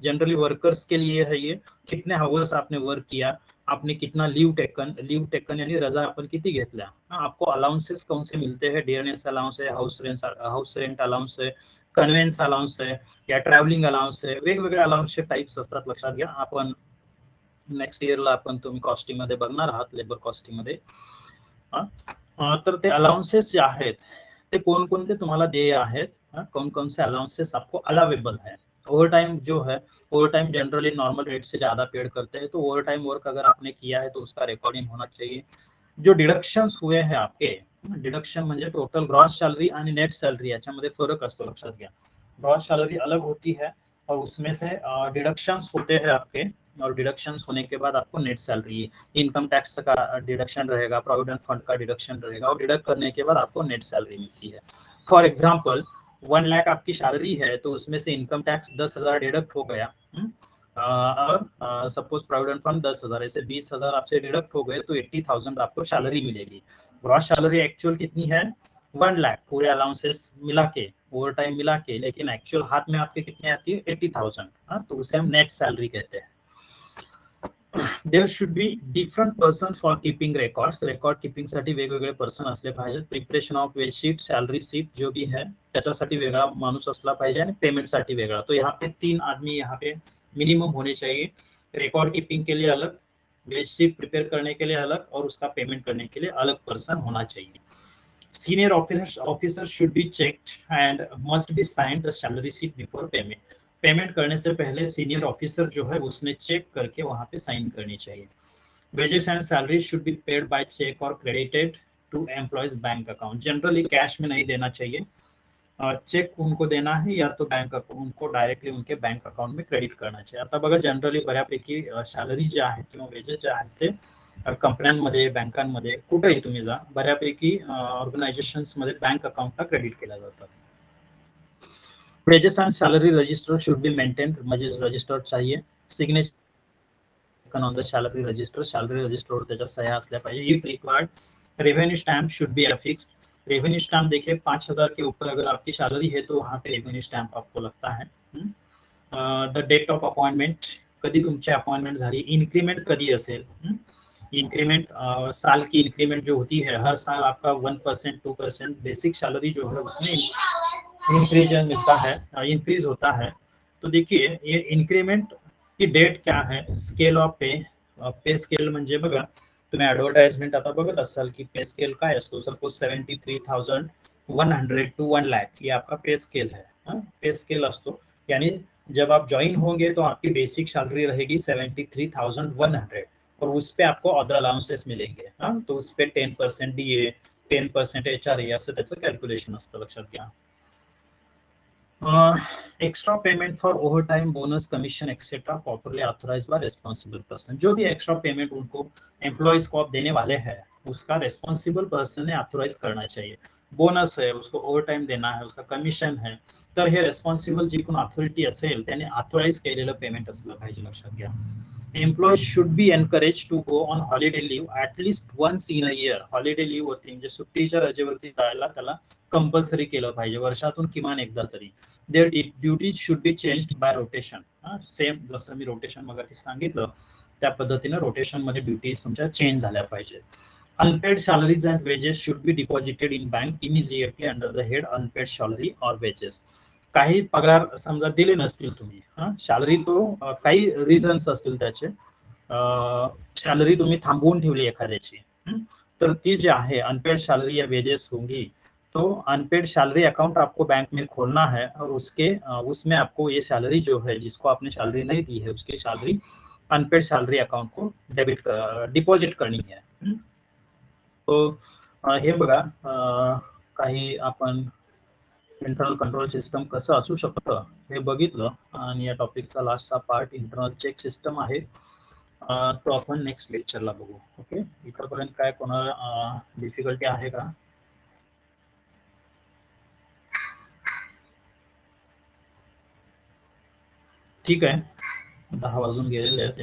generally workers के लिए है ये, कितने आवर्स आपने वर्क किया, आपने कितना लीव टेकन यानी रजा अपन किती घेतल्या, आपको अलाउंसेस कौन से मिलते हैं, डियरनेस अलाउंस है, हाउस रेंट अलाउंस है, कन्व्हेन्स अलाउंस है, या ट्रॅव्हलिंग अलाउंस है, वेगवेगळे अलाउंसचे टाइप्स असतात, लक्षात घ्या। आपण नेक्स्ट इयरला आपण तुम्ही कॉस्टिंग मध्ये बघणार आहात, लेबर कॉस्टिंग मध्ये. तर ते अलाउंसेस जे आहेत ते कोणकोणते तुम्हाला देय आहेत, कौन कौन से अलाउंसेस आपको अलाउेबल है. ओवर टाइम जो है, over time generally normal rate से ज्यादा पेड करते हैं, तो ओवर टाइम वर्क अगर आपने किया है तो उसका रिकॉर्डिंग होना चाहिए. जो डिडक्शन्स हुए हैं आपके, डिडक्शन म्हणजे टोटल ग्रॉस सैलरी आणि नेट सैलरी याच्यामध्ये फरक असतो, लक्षात घ्या. ग्रॉस सैलरी अलग होती है और उसमें से डिडक्शंस होते हैं आपके, और डिडक्शंस होने के बाद आपको नेट सैलरी, इनकम टैक्स का डिडक्शन रहेगा, प्रोविडेंट फंड का डिडक्शन रहेगा, और डिडक्ट करने के बाद आपको नेट सैलरी मिलती है. फॉर एग्जाम्पल 1 लाख आपकी सैलरी है, तो उसमें से इनकम टैक्स 10,000 डिडक्ट हो गया, और सपोज प्रोविडेंट फंड 10,000, ऐसे 20,000 आपसे डिडक्ट हो गए, तो 80,000 आपको सैलरी मिलेगी. ग्रॉस सैलरी एक्चुअल कितनी है? 1 लाख पूरे अलाउंसेस मिला के, ओवर टाइम मिला के, लेकिन एक्चुअल हाथ में आपके कितने आती है? 80,000. तो उसे हम नेट सैलरी कहते हैं. There should be different person for keeping records. Record keeping साठी वेगवेगळे पर्सन असले पाहिजे. Preparation of wage sheet, salary sheet जो भी है त्याच्यासाठी वेगळा माणूस असला पाहिजे, आणि पेमेंट साठी वेगळा. तो यहाँ पे 3 आदमी यहाँ पे मिनिमम होने चाहिए. रिकॉर्ड कीपिंग के लिए अलग, वेज शीट प्रिपेयर करने के लिए अलग, और उसका पेमेंट करने के लिए अलग पर्सन होना चाहिए. Senior officer should be checked and must be signed the salary sheet before payment. Payment करने से पहले सीनियर ऑफिसर जो है उसने चेक करके वहां पे साइन करनी चाहिए. Wages and salary should be paid by cheque और credited to employees bank account. Generally cash में नहीं देना चाहिए, चेक उनको देना है, या तो बैंक उनको डायरेक्टली उनके बैंक अकाउंट में क्रेडिट करना चाहिए. आता बघा जनरली बऱ्यापैकी सॅलरी जे आहेत किंवा वेजेस जे आहेत ते कंपन्यांमध्ये, बँकांमध्ये, कुठेही तुम्ही जा, बऱ्यापैकी ऑर्गनायझेशन्स मध्ये बँक अकाउंटला क्रेडिट केल्या जातात. Wages and salary register should be maintained, म्हणजे रजिस्टर चाहिए. Signature on the salary register, salary register और त्याच्या सह्या असल्या पाहिजे. If required, revenue stamp should be affixed. Revenue stamp देखिए 5,000 के ऊपर अगर आपकी सैलरी है तो वहाँ पे रेवेन्यू स्टैम्प आपको लगता है. द डेट ऑफ अपॉइंटमेंट, कधी तुमची अपॉइंटमेंट झाली, इन्क्रीमेंट कधी असेल. इंक्रीमेंट साल की इंक्रीमेंट जो होती है, हर साल आपका 1%, 2% बेसिक सैलरी जो है उसमें इंक्रीज मिलता है, इंक्रीज होता है. तो देखिए ये इंक्रीमेंट की डेट क्या है, स्केल ऑफ पे. पे स्केल म्हणजे बघा, तुम्ही ऍडव्हर्टाइजमेंट आता बघत असाल की पे स्केल काय असतो. सपोज 73,100 टू 1 लाख ये आपका पे स्केल है. पे स्केल असतो, यानी जब आप ज्वाइन होंगे तो आपकी बेसिक सैलरी रहेगी 73,100, और उस पे आपको अदर अलाउंसेस मिलेंगे. तो उस पे 10% डीए, 10% एचआरए असं त्याचं कॅल्क्युलेशन असतं, लक्षात घ्या. Extra payment for overtime, bonus, commission etcetera properly authorise by responsible person. जो भी एक्स्ट्रा पेमेंट उनको एम्प्लॉयज को आप देने वाले हैं, उसका रेस्पॉन्सिबल पर्सन ने ऑथोराइज करना चाहिए. बोनस है, उसको ओव्हर टाइम देना है, उसका कमिशन है, तर हे रेस्पॉन्सिबल जी कोण अथॉरिटी असेल त्याने ऑथोराइज केलेलं पेमेंट असलं पाहिजे, लक्षात घ्या. Employees should be encourage to go on holiday leave at least once in a year. Holiday leave होती म्हणजे सुट्टीच्या रजेवरती जायला त्याला कंपल्सरी केलं पाहिजे वर्षातून किमान एकदा तरी. Their duties should be changed by rotation. Same जसं मी रोटेशन मगाशी सांगितलं त्या पद्धतीने रोटेशन मध्ये ड्युटीज तुमच्या चेंज झाल्या पाहिजे. Unpaid salaries and wages should be deposited in bank immediately under the head unpaid salary or wages. काही पगार समजा दिले नसतील तुम्ही, सॅलरी तो काही रिझन्स असतील त्याचे, सॅलरी तुम्ही थांबवून ठेवली एखाद्याची, तर ती जी आहे अनपेड सैलरी या वेजेस होंगी, तो अनपेड सैलरी अकाउंट आपको बैंक में खोलना है, और उसमें आपको ये सैलरी जो है, जिसको आपने सैलरी नहीं दी है, उसकी सैलरी अनपेड सैलरी अकाउंट को डिपॉझिट करनी है. तो हे बघा, काही आपण इंटरनल कंट्रोल सिस्टम कसं असू शकतं हे बघितलं, आणि या टॉपिकचा लास्टचा पार्ट इंटरनल चेक सिस्टम आहे. तो आपण नेक्स्ट लेक्चरला बघू. ओके, इथपर्यंत काय कोणाला डिफिकल्टी आहे का? ठीक आहे, 10 वाजून गेलेले आहेत.